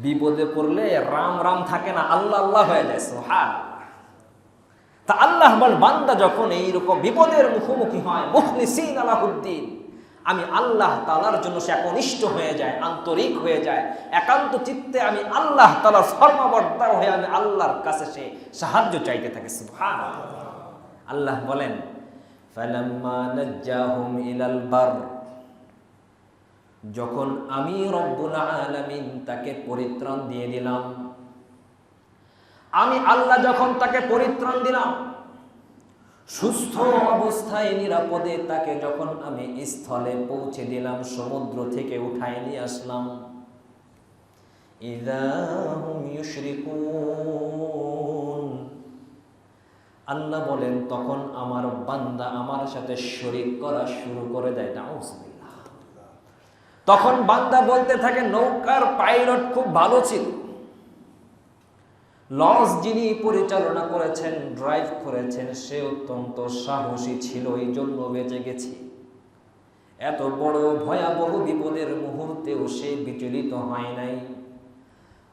বিপদে পড়লে রাম রাম থাকে না, আল্লাহ আল্লাহ হয়ে যায়। সুবহানাল্লাহ। তা আল্লাহ বল, বান্দা যখন এইরকম বিপদের মুখোমুখি হয়, মুখলিসিন লাহুদ্দিন, আমি আল্লাহ তাআলার জন্য সে একনিষ্ঠ হয়ে যায়, আন্তরিক হয়ে যায়, একান্ত চিত্তে আমি আল্লাহ তাআলার ফরমাবর্তী হয়ে আমি আল্লাহর কাছে সে সাহায্য চাইতে থাকে। সুবহানাল্লাহ। আল্লাহ বলেন, ফালাম্মা নাজ্জাহুম ইলাল বার, যখন আমি রব্বুল আলামিন তাকে পরিত্রাণ দিয়ে দিলাম, আমি আল্লাহ যখন তাকে পরিত্রাণ দিলাম, সুস্থ অবস্থায় নিরাপদে তাকে যখন আমি স্থলে পৌঁছে দিলাম, সমুদ্র থেকে উঠায় নিয়ে আসলাম, ইযা হুম ইউশরিকুন, আল্লাহ বলেন তখন আমার বান্দা আমার সাথে শরীক করা শুরু করে দেয়। নাউযুবিল্লাহ। তখন বান্দা বলতে থাকে, নৌকার পাইলট খুব ভালো ছিল, লঞ্চ যিনি পরিচালনা করেছেন, ড্রাইভ করেছেন, সে অত্যন্ত সাহসী ছিল, এই জন্য বেঁচে গেছি। এত বড় ভয়াবহ বিপদের মুহূর্তেও সে বিচলিত হয় নাই,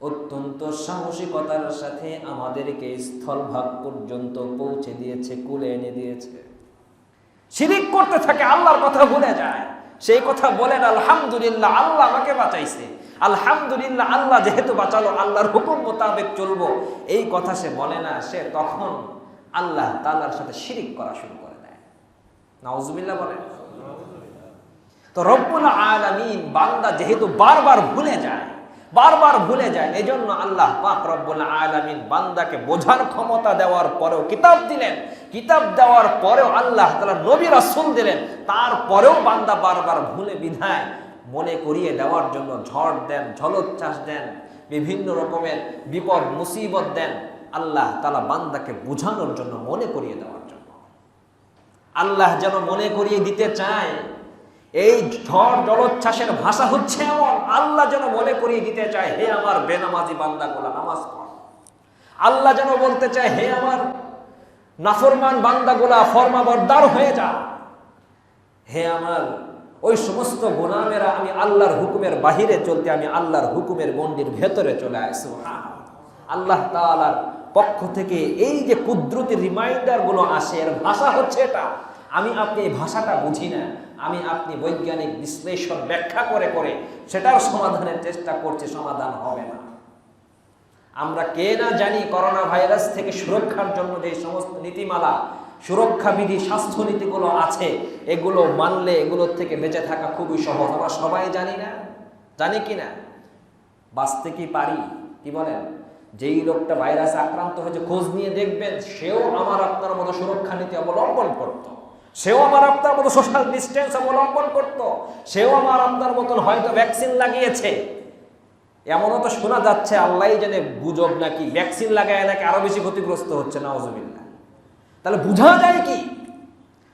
অত্যন্ত সাহসিকতার সাথে আমাদেরকে স্থলভাগ পর্যন্ত পৌঁছে দিয়েছে, কুলে এনে দিয়েছে। শিরিক করতে থাকে, আল্লাহর কথা ভুলে যায়। সেই কথা বলেন, আলহামদুলিল্লাহ, আল্লাহ আমাকে বাঁচাইছে, আলহামদুলিল্লাহ, আল্লাহ যেহেতু বাঁচালো, আল্লাহর হুকুম মোতাবেক চলবো, এই কথা সে বলে না। সে তখন আল্লাহ তাআলার সাথে শিরিক করা শুরু করে দেয়। নাউযুবিল্লাহ বলেন। তো রব্বুল আলামিন, বান্দা যেহেতু বারবার ভুলে যায়, বারবার ভুলে যায়। এজন্য আল্লাহ পাক রব্বুল আলামিন বান্দাকে বোঝার ক্ষমতা দেওয়ার পরেও কিতাব দিলেন, কিতাব দেওয়ার পরেও আল্লাহ তাআলা নবী রাসূল দিলেন, তারপরেও বান্দা বারবার ভুলে বিধায় মনে করিয়ে দেওয়ার জন্য ঝড় দেন, ঝলোচ্ছ্বাস দেন, বিভিন্ন রকমের বিপদ মুসিবত দেন আল্লাহ তাআলা বান্দাকে বোঝানোর জন্য, মনে করিয়ে দেওয়ার জন্য। আল্লাহ যেন মনে করিয়ে দিতে চায়। এই ঝড় জলোচ্ছ্বাসের ভাষা হচ্ছে এমন, আল্লাহ যেন মনে করিয়ে দিতে চায়, হে আমার বেনামাজি বান্দাগুলা নামাজ পড়। আল্লাহ যেন বলতে চায়, হে আমার নাফরমান বান্দাগুলা ফরমাবরদার হয়ে যা। হে আমার ওই সমস্ত গোলামেরা, আমি আল্লাহর হুকুমের বাহিরে চলতে, আমি আল্লাহর হুকুমের গণ্ডির ভেতরে চলে আসি। আল্লাহ তাআলার পক্ষ থেকে এই যে কুদরতি রিমাইন্ডার গুলো আসে, এর ভাষা হচ্ছে এটা। আমি আপনি এই ভাষাটা বুঝি না, আমি আপনি বৈজ্ঞানিক বিশ্লেষণ ব্যাখ্যা করে করে সেটার সমাধানের চেষ্টা করছি, সমাধান হবে না। আমরা কে না জানি করোনা ভাইরাস থেকে সুরক্ষার জন্য যে সমস্ত নীতিমালা, সুরক্ষা বিধি, স্বাস্থ্য নীতিগুলো আছে, এগুলো মানলে এগুলোর থেকে বেঁচে থাকা খুবই সহজ। আমরা সবাই জানি না, জানি কি না? বাঁচতে কি পারি? কি বলেন? যেই লোকটা ভাইরাসে আক্রান্ত হয়েছে খোঁজ নিয়ে দেখবেন, সেও আমার আপনার মতো সুরক্ষা নীতি অবলম্বন করত, সেও আমার আপনার মতো সোশ্যাল ডিস্টেন্স অবলম্বন করত, সেও আমার আপনার মতন হয়তো ভ্যাকসিন লাগিয়েছে। এমনও তো শোনা যাচ্ছে, আল্লাহই জানে গুজব নাকি, ভ্যাকসিন লাগায় নাকি আরো বেশি ক্ষতিগ্রস্ত হচ্ছে, নাউজুবিল্লাহ। তাহলে বোঝা যায় কি?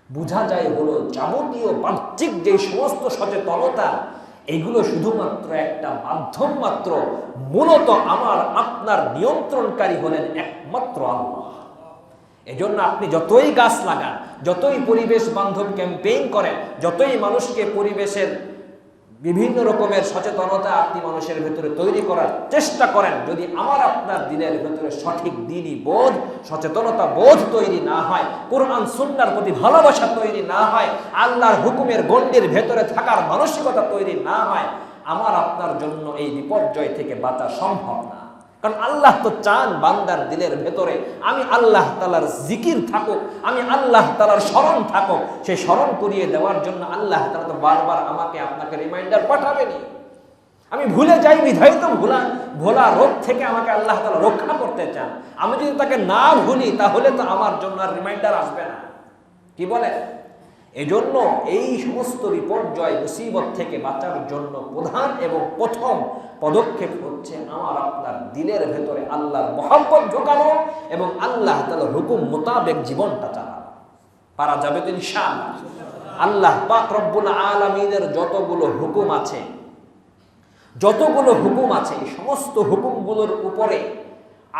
বোঝা যায় হলো যাবতীয় বাহ্যিক যে সমস্ত সচেতনতা, এগুলো শুধুমাত্র একটা মাধ্যম মাত্র। মূলত আমার আপনার নিয়ন্ত্রণকারী হলেন একমাত্র আল্লাহ। এজন্য আপনি যতই গাছ লাগান, যতই পরিবেশ বান্ধব ক্যাম্পেইন করেন, যতই মানুষকে পরিবেশের বিভিন্ন রকমের সচেতনতা আপনি মানুষের ভেতরে তৈরি করার চেষ্টা করেন, যদি আমার আপনার দিনের ভেতরে সঠিক দ্বীনি বোধ, সচেতনতা বোধ তৈরি না হয়, কোরআন সুন্নাহর প্রতি ভালোবাসা তৈরি না হয়, আল্লাহর হুকুমের গণ্ডির ভেতরে থাকার মানসিকতা তৈরি না হয়, আমার আপনার জন্য এই বিপর্যয় থেকে বাঁচা সম্ভব না। কারণ আল্লাহ তো চান বান্দার দিলের ভেতরে আমি আল্লাহ তাআলার জিকির থাকুক, আমি আল্লাহ তাআলার স্মরণ থাকুক। সেই স্মরণ করিয়ে দেওয়ার জন্য আল্লাহ তাআলা তো বারবার আমাকে আপনাকে রিমাইন্ডার পাঠাবেনি। আমি ভুলে যাই বিধায় তো ভোলা রোগ থেকে আমাকে আল্লাহ তাআলা রক্ষা করতে চান। আমি যদি তাকে না ভুলি, তাহলে তো আমার জন্য আর রিমাইন্ডার আসবে না। কি বলে? এজন্য এই সমস্ত বিপর্যয় মুসিবত থেকে বাঁচার জন্য প্রধান এবং প্রথম পদক্ষেপ হচ্ছে আমার আপনার দিলের ভেতরে আল্লাহর মহব্বত ঢোকানো এবং আল্লাহ তাআলার হুকুম মোতাবেক জীবনটা চালানো। পারা যাবে তো ইনশাআল্লাহ। আল্লাহ পাক রব্বুল আলামিনের যতগুলো হুকুম আছে, এই সমস্ত হুকুমগুলোর উপরে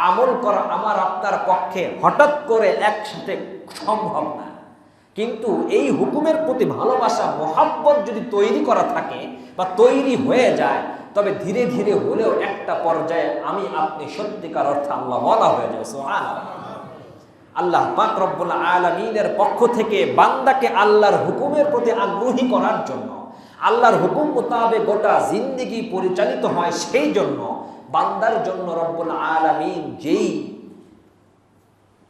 আমল করা আমার আপনার পক্ষে হঠাৎ করে একসাথে সম্ভব না। কিন্তু এই হুকুমের প্রতি ভালোবাসা, মহাব্বত যদি তৈরি করা থাকে বা তৈরি হয়ে যায়, তবে ধীরে ধীরে হলেও একটা পর্যায়ে আমি আপনি সত্যিকার অর্থে আল্লাহ ওয়ালা হয়ে যায়। সুবহানাল্লাহ। আল্লাহ পাক রব্বুল আলামিনের পক্ষ থেকে বান্দাকে আল্লাহর হুকুমের প্রতি আগ্রহী করার জন্য, আল্লাহর হুকুম মোতাবেক গোটা জিন্দেগি পরিচালিত হয়, সেই জন্য বান্দার জন্য রব্বুল আলামিন যেই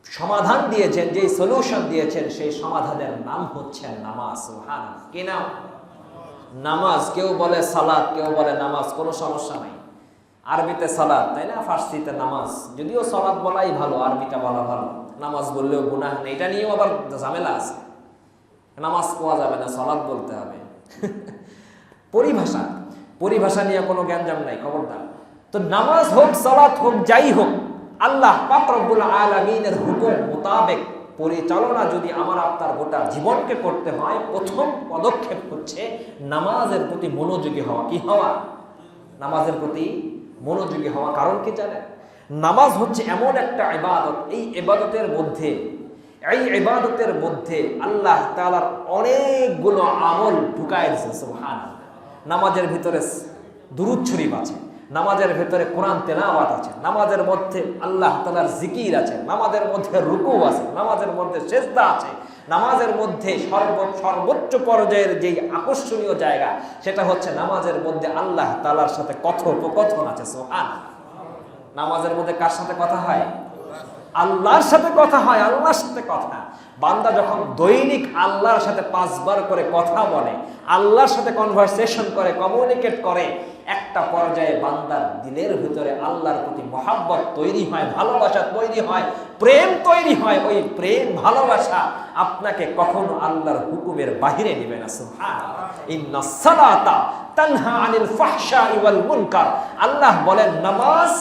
সমাধান দিয়েছেন, যে সলিউশন দিয়েছেন, সেই সমাধানের নাম হচ্ছে নামাজ। সুবহানাল্লাহ। কি নাম? নামাজ। কেউ বলে সালাত, কেউ বলে নামাজ, কোনো সমস্যা নাই। আরবিতে সালাত, তাই না? ফার্সিতে নামাজ। যদিও সালাত বলাই ভালো, আরবিটা বলা ভালো। নামাজ বললেও গুনাহ নেই, এটা নিয়েও আবার ঝামেলা আছে। নামাজ পাওয়া যাবে না, সালাত বলতে হবে। পরিভাষা নিয়ে কোনো জ্ঞানজাম নাই, খবরদার। তো নামাজ হোক, সালাত হোক, যাই হোক, আল্লাহ পাক রব্বুল আলামিনের হুকুম মোতাবেক পরিচালনা যদি আমার আপনার গোটা জীবনকে করতে হয়, প্রথম পদক্ষেপ হচ্ছে নামাজের প্রতি মনোযোগী হওয়া। কি হওয়া? নামাজের প্রতি মনোযোগী হওয়া। কারণ কি জানেন? নামাজ হচ্ছে এমন একটা ইবাদত, এই ইবাদতের মধ্যে আল্লাহ তাআলার অনেকগুলো আমল ঢুকায় দিয়েছেন। সুবহানাল্লাহ। নামাজের ভিতরে দুরূদ শরীফ আছে, নামাজের ভেতরে কোরআন তেলাওয়াত আছে, নামাজের মধ্যে আল্লাহ তাআলার জিকির আছে, নামাজের মধ্যে রুকু আছে, নামাজের মধ্যে সিজদা আছে, নামাজের মধ্যে সর্বোচ্চ পর্যায়ের যেই আকর্ষণীয় জায়গা, সেটা হচ্ছে নামাজের মধ্যে আল্লাহ তাআলার সাথে কথোপকথন আছে। সুবহানাল্লাহ। নামাজের মধ্যে কার সাথে কথা হয়? আল্লাহর সাথে কথা হয়, আল্লাহর সাথে কথা। বান্দা যখন দৈনিক আল্লাহর সাথে 5 বার করে কথা বলে, আল্লাহর সাথে কনভারসেশন করে, কমিউনিকেট করে, একটা পর্যায়ে বান্দার দিলের ভিতরে আল্লাহর প্রতি মহাব্বত তৈরি হয়, ভালোবাসা তৈরি হয়, প্রেম তৈরি হয়। ওই প্রেম ভালোবাসা আপনাকে কখনো আল্লাহর হুকুমের বাহিরে নেবে না। সুবহানাল্লাহ। ইন্নাস সালাতা তানহা আনিল ফাহশাই ওয়াল মুনকার। আল্লাহ বলেন নামাজ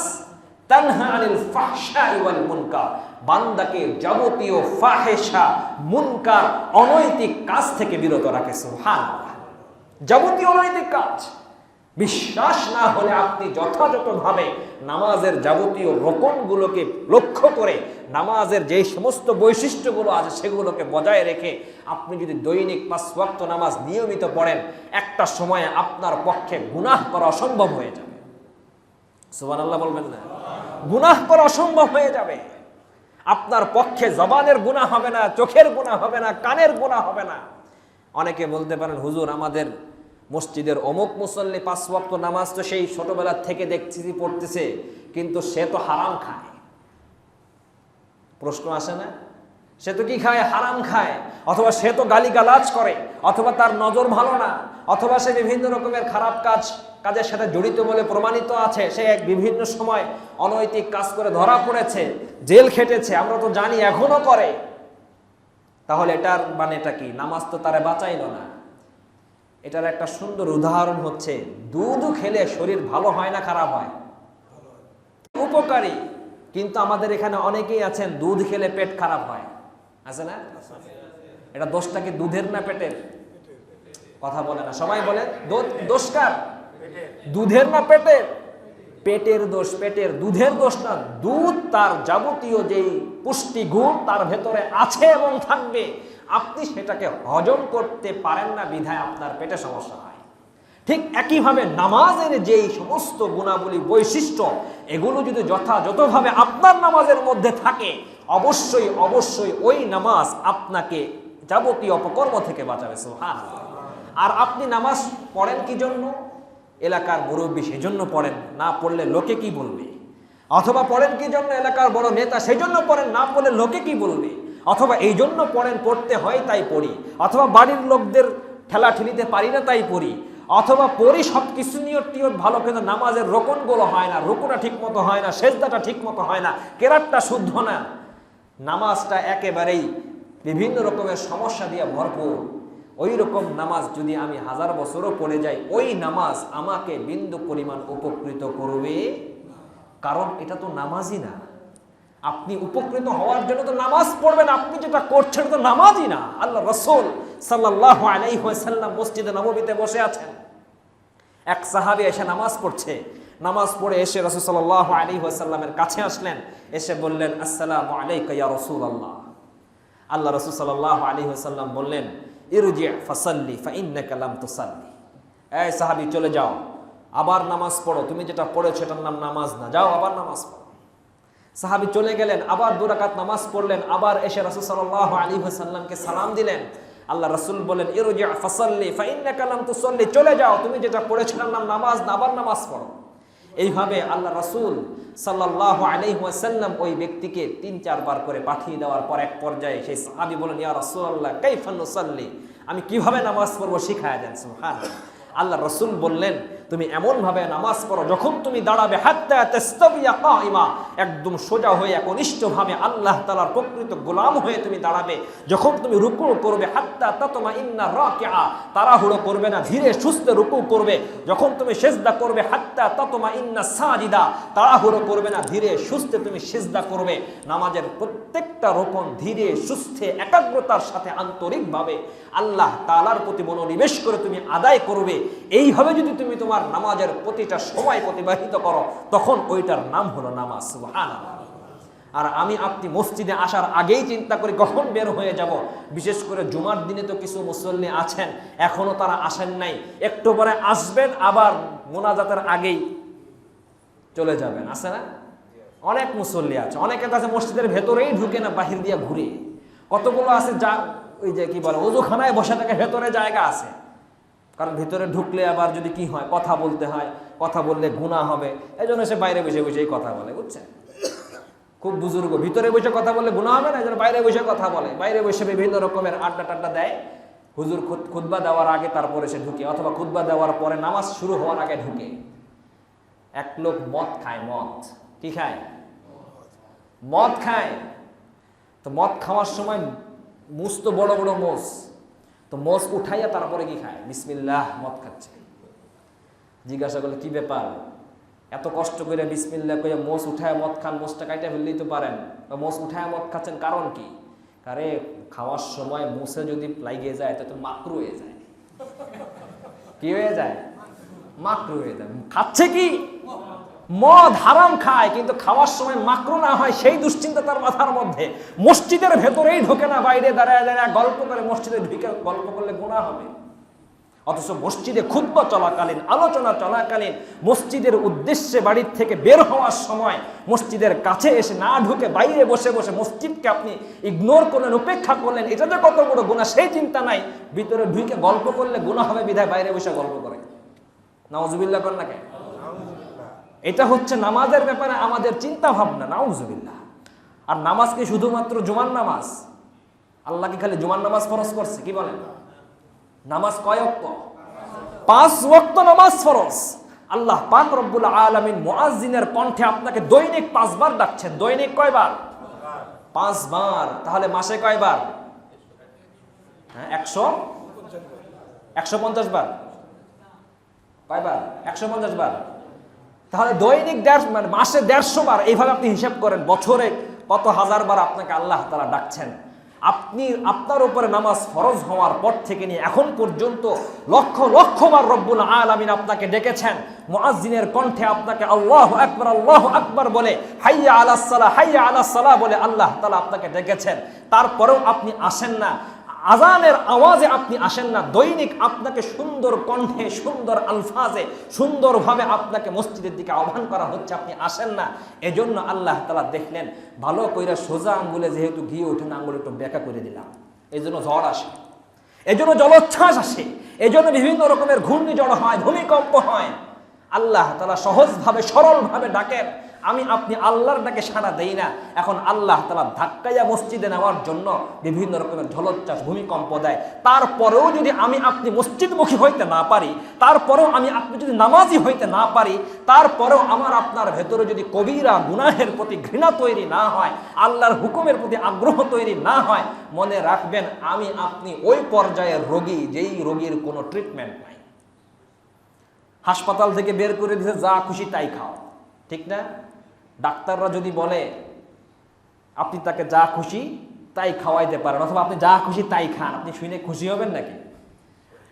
তানহা আনিল ফাহশাই ওয়াল মুনকার, বান্দাকে যাবতীয় ফাহেশা, মুনকার, অনৈতিক কাজ থেকে বিরত রাখে। সুবহানাল্লাহ। যাবতীয় অনৈতিক কাজ। বিশ্বাস না হলে আপনি যথাযথভাবে নামাজের যাবতীয় রকমগুলোকে লক্ষ্য করে নামাজের যে সমস্ত বৈশিষ্ট্যগুলো আছে সেগুলোকে বজায় রেখে আপনি যদি দৈনিক 5 ওয়াক্ত নামাজ নিয়মিত পড়েন, একটা সময়ে আপনার পক্ষে গুনাহ করা অসম্ভব হয়ে যাবে। সুবহানাল্লাহ বলবেন না? গুনাহ করা অসম্ভব হয়ে যাবে। আপনার পক্ষে জবানের গুনাহ হবে না, চোখের গুনাহ হবে না, কানের গুনাহ হবে না। অনেকে বলতে পারেন, হুজুর আমাদের মসজিদের অমুক মুসল্লি 5 ওয়াক্ত নামাজ তো সেই ছোটবেলা থেকে দেখতেছি পড়তেছে, কিন্তু সে তো হারাম খায়। প্রশ্ন আসে না? সে তো কি খায়? হারাম খায়। অথবা সে তো গালিগালাজ করে, অথবা তার নজর ভালো না, অথবা সে বিভিন্ন রকমের খারাপ কাজের সাথে জড়িত বলে প্রমাণিত আছে। সে এক বিভিন্ন সময় অনৈতিক কাজ করে ধরা পড়েছে, জেল খেটেছে, আমরা তো জানি, এখনো করে। তাহলে এটার মানেটা কি? নামাজ তো তারে বাঁচাইল না। এটার একটা সুন্দর উদাহরণ হচ্ছে, দুধ খেলে শরীর ভালো হয় না খারাপ হয়? উপকারী। কিন্তু আমাদের এখানে অনেকেই আছেন দুধ খেলে পেট খারাপ হয়, আছে না? এটা দোষটা কি দুধের না পেটের? কথা বলে না, সবাই বলে দোষ কার? দুধের না পেটের? পেটের দোষ, পেটের। দুধের দোষ না। দুধ তার যাবতীয় যেই পুষ্টি গুণ তার ভেতরে আছে এবং থাকবে, আপনি সেটাকে হজম করতে পারেন না, বিধায় আপনার পেটে সমস্যা হয়। ঠিক একইভাবে নামাজের যেই সমস্ত গুণাবলী, বৈশিষ্ট্য, এগুলো যদি যথাযথভাবে আপনার নামাজের মধ্যে থাকে, অবশ্যই অবশ্যই ওই নামাজ আপনাকে যাবতীয় অপকর্ম থেকে বাঁচাবে। সুবহানাল্লাহ। আর আপনি নামাজ পড়েন কি জন্য? এলাকার মুরব্বী সেজন্য পড়েন, না পড়লে লোকে কি বলবে। অথবা পড়েন কি জন্য? এলাকার বড় নেতা সেজন্য পড়েন, না পড়লে লোকে কি বলবে। অথবা এই জন্য পড়েন, পড়তে হয় তাই পড়ি। অথবা বাড়ির লোকদের ঠেলাঠেলিতে পারি না তাই পড়ি। অথবা পড়ি সব কিছু নিয়ত ভালো, কিন্তু নামাজের রোকনগুলো হয় না, রুকুটা ঠিক মতো হয় না, সেজদাটা ঠিক মতো হয় না, কেরাতটা শুদ্ধ না। নামাজটা একেবারেই বিভিন্ন রকমের সমস্যা দিয়ে ভরপুর। ওই রকম নামাজ যদি আমি 1000 বছরও পড়ে যাই, ওই নামাজ আমাকে বিন্দু পরিমাণ উপকৃত করবে, কারণ এটা তো নামাজই না। আপনি উপকৃত হওয়ার জন্য তো নামাজ পড়বেন, আপনি যেটা করছেন তো নামাজই না। আল্লাহ রাসূল সাল্লাল্লাহু আলাইহি ওয়াসাল্লাম মসজিদে নববীতে বসে আছেন, এক সাহাবী এসে নামাজ পড়ছে। নামাজ পড়ে এসে রাসূল সাল্লাল্লাহু আলাইহি ওয়াসাল্লামের কাছে আসলেন, এসে বললেন, আসসালামু আলাইকা ইয়া রাসূলুল্লাহ। আল্লাহ রাসূল সাল্লাল্লাহু আলাইহি ওয়াসাল্লাম বললেন, ইরজি ফাসাল্লি ফাইন্নাকা লাম তুসাল্লি। এই সাহাবী, চলে যাও, আবার নামাজ পড়ো, তুমি যেটা পড়েছো এটার নাম নামাজ না, যাও আবার নামাজ পড়ো। সাহাবী চলে গেলেন, আবার 2 রাকাত নামাজ পড়লেন, আবার এসে রাসূল সাল্লাল্লাহু আলাইহি ওয়াসাল্লামকে সালাম দিলেন। আল্লাহ রাসূল বলেন, ইরজি ফাসাল্লি ফাইন্নাকা লাম তুসাল্লি, চলে যাও, তুমি যেটা পড়েছো এটার নাম নামাজ না, আবার নামাজ পড়ো। এইভাবে আল্লাহ রাসূল সাল্লাল্লাহু আলাইহি ওয়াসাল্লাম ওই ব্যক্তিকে 3-4 বার করে পাঠিয়ে দেওয়ার পর এক পর্যায়ে সেই সাহাবী বলেন, ইয়া রাসূলুল্লাহ কাইফা নুসাল্লি, আমি কিভাবে নামাজ পড়বো শিখায়া দেন। সুবহানাল্লাহ। আল্লাহ রাসূল বললেন, তুমি এমন ভাবে নামাজ পড়ো, যখন তুমি দাঁড়াবে হাত্তা তাস্তাবিয়া কাইমা, একদম সোজা হয়ে একনিষ্ঠভাবে আল্লাহ তাআলার প্রকৃত গোলাম হয়ে তুমি দাঁড়াবে। যখন তুমি রুকু করবে হাত্তা তাতমাইন্না রাকিআ, তাড়াহুড়ো করবে না, ধীরে সুস্থে রুকু করবে। যখন তুমি সিজদা করবে হাত্তা তাতমাইন্না সাজিদা, তাড়াহুড়ো করবে না, ধীরে সুস্থে তুমি সিজদা করবে। নামাজের প্রত্যেকটা রকম ধীরে সুস্থে একাগ্রতার সাথে আন্তরিকভাবে আল্লাহ তাআলার প্রতি মনোনিবেশ করে তুমি আদায় করবে। এইভাবে যদি তুমি তোমার নামাজের প্রতিটা সময় প্রতিবাহিত করো, তখন ওইটার নাম হলো নামাজ। সুবহানাল্লাহ। আর আমি আপনি মসজিদে আসার আগেই চিন্তা করি কখন বের হয়ে যাব। বিশেষ করে জুমার দিনে তো কিছু মুসল্লি আছেন এখনো তারা আসেন নাই, একটু পরে আসবেন, আবার মোনাজাতের আগেই চলে যাবেন, আছে না? অনেক মুসল্লি আছে, অনেকের কাছে মসজিদের ভেতরেই ঢুকে না, বাহির দিয়ে ঘুরে। কতগুলো আছে যা ওই যে কি বলে ওযুখানায় বসে থাকে, ভেতরে জায়গা আছে, কারণ ভিতরে ঢুকলে আবার যদি কি হয়, কথা বলতে হয়, কথা বললে গুনাহ হবে, এই জন্য সে বাইরে বসে বসেই কথা বলে, বুঝছেন? খুব বুজুর্গ, ভিতরে বসে কথা বললে গুনাহ হবে না, এই জন্য বাইরে বসে কথা বলে, বাইরে বসে বিভিন্ন রকমের আড্ডা টাড্ডা দেয়। হুজুর খুতবা দেওয়ার আগে তারপরে সে ঢুকে, অথবা খুতবা দেওয়ার পরে নামাজ শুরু হওয়ার আগে ঢুকে। এক লোক মদ খায়, মদ কি খায়? মদ খায়। তো মদ খাওয়ার সময় মুস তো বড় বড় মোষ, তো মোষ উঠাইয়া তারপরে কি খায়? বিসমিল্লাহ মদ খাচ্ছে। জিজ্ঞাসা করলে কি ব্যাপার, এত কষ্ট করে বিসমিল্লাহ করে মোষ উঠায় মদ খান, মোষটা কাইটা ফেললেই তো পারেন, মোষ উঠায় মদ খাচ্ছেন কারণ কি? আরে খাওয়ার সময় মোষে যদি লাগিয়ে যায় তো মাকরু হয়ে যায়। কি হয়ে যায়? মাকরু হয়ে যায়। খাচ্ছে কি? মদ হারাম খায়, কিন্তু খাওয়ার সময় মাকরু না হয় সেই দুশ্চিন্তা তার মাথার মধ্যে। মসজিদের ভেতরেই ঢোকে না, বাইরে দাঁড়ায় দাঁড়ায় গল্প করে, মসজিদে ঢুকে গল্প করলে গুনাহ হবে। অথচ মসজিদে খুতবা চলাকালীন, আলোচনা চলাকালীন, মসজিদের উদ্দেশ্যে বাড়ির থেকে বের হওয়ার সময় মসজিদের কাছে এসে না ঢুকে বাইরে বসে বসে মসজিদকে আপনি ইগনোর করলেন, উপেক্ষা করলেন, এটা যে কত বড় গুনাহ সেই চিন্তা নাই। ভিতরে ঢুকে গল্প করলে গুনাহ হবে বিধায় বাইরে বসে গল্প করে। নাউজুবিল্লাহ কর না কেন? এটা হচ্ছে নামাজের ব্যাপারে আমাদের চিন্তা ভাবনা। নাউজুবিল্লাহ। আর নামাজ কি শুধুমাত্র জুমার নামাজ? আল্লাহ কি খালি জুমার নামাজ ফরজ করছে? কি বলেন? নামাজ কয় ওয়াক্ত? 5 ওয়াক্ত নামাজ ফরজ। আল্লাহ পাক রব্বুল আলামিন মুয়াজ্জিনের কণ্ঠে আপনাকে দৈনিক 5 বার ডাকছেন। দৈনিক কয়বার? 5 বার। তাহলে মাসে কয়বার? হ্যাঁ, 150 বার। কয়বার? 150 বার। তাহলে দৈনিক মানে মাসে 150 বার। এইভাবে আপনি হিসাব করেন বছরে কত হাজার বার আপনাকে আল্লাহ তাআলা ডাকছেন। আপনার উপরে নামাজ ফরজ হওয়ার পর থেকে নিয়ে এখন পর্যন্ত লক্ষ লক্ষ বার রব্বুল আলামিন আপনাকে ডেকেছেন। মুয়াজ্জিনের কণ্ঠে আপনাকে আল্লাহু আকবার বলে, হাইয়া আলাস সালাহ, হাইয়া আলাস সালাহ বলে আল্লাহ তাআলা আপনাকে ডেকেছেন। তারপরেও আপনি আসেন না, আজানের আওয়াজে আপনি আসেন না। দৈনিক আপনাকে সুন্দর কণ্ঠে, সুন্দর আলফাজে, সুন্দরভাবে আপনাকে মসজিদের দিকে আহ্বান করা হচ্ছে, আপনি আসেন না। এজন্য আল্লাহ তাআলা দেখলেন ভালো কইরা সোজা আঙ্গুলে যেহেতু ঘি ওঠে না, আঙ্গুলে একটু বেঁকা করে দিলাম। এই জন্য ঝড় আসে, এজন্য জলোচ্ছ্বাস আসে, এজন্য বিভিন্ন রকমের ঘূর্ণিঝড় হয়, ভূমিকম্প হয়। আল্লাহ তাআলা সহজভাবে সরলভাবে ডাকেন। আপনি আল্লাহর ডাকে সাড়া দেই না। এখন আল্লাহ তাআলা ধাক্কাইয়া মসজিদে নেওয়ার জন্য বিভিন্ন রকমের ঝলোচ্ছ্বাস, ভূমিকম্প দেয়। তারপরেও যদি আপনি মসজিদমুখী হইতে না পারি, তারপরেও আপনি যদি নামাজি হইতে না পারি, তারপরেও আপনার ভেতরে যদি কবিরা গুনাহের প্রতি ঘৃণা তৈরি না হয়, আল্লাহর হুকুমের প্রতি আগ্রহ তৈরি না হয়, মনে রাখবেন আপনি ওই পর্যায়ের রোগী যেই রোগীর কোনো ট্রিটমেন্ট নাই। হাসপাতাল থেকে বের করে দিয়েছে, যা খুশি তাই খাও, ঠিক না? ডাক্তাররা যদি বলে আপনি তাকে যা খুশি তাই খাওয়াইতে পারেন, অথবা আপনি যা খুশি তাই খান, আপনি শুনে খুশি হবেন নাকি?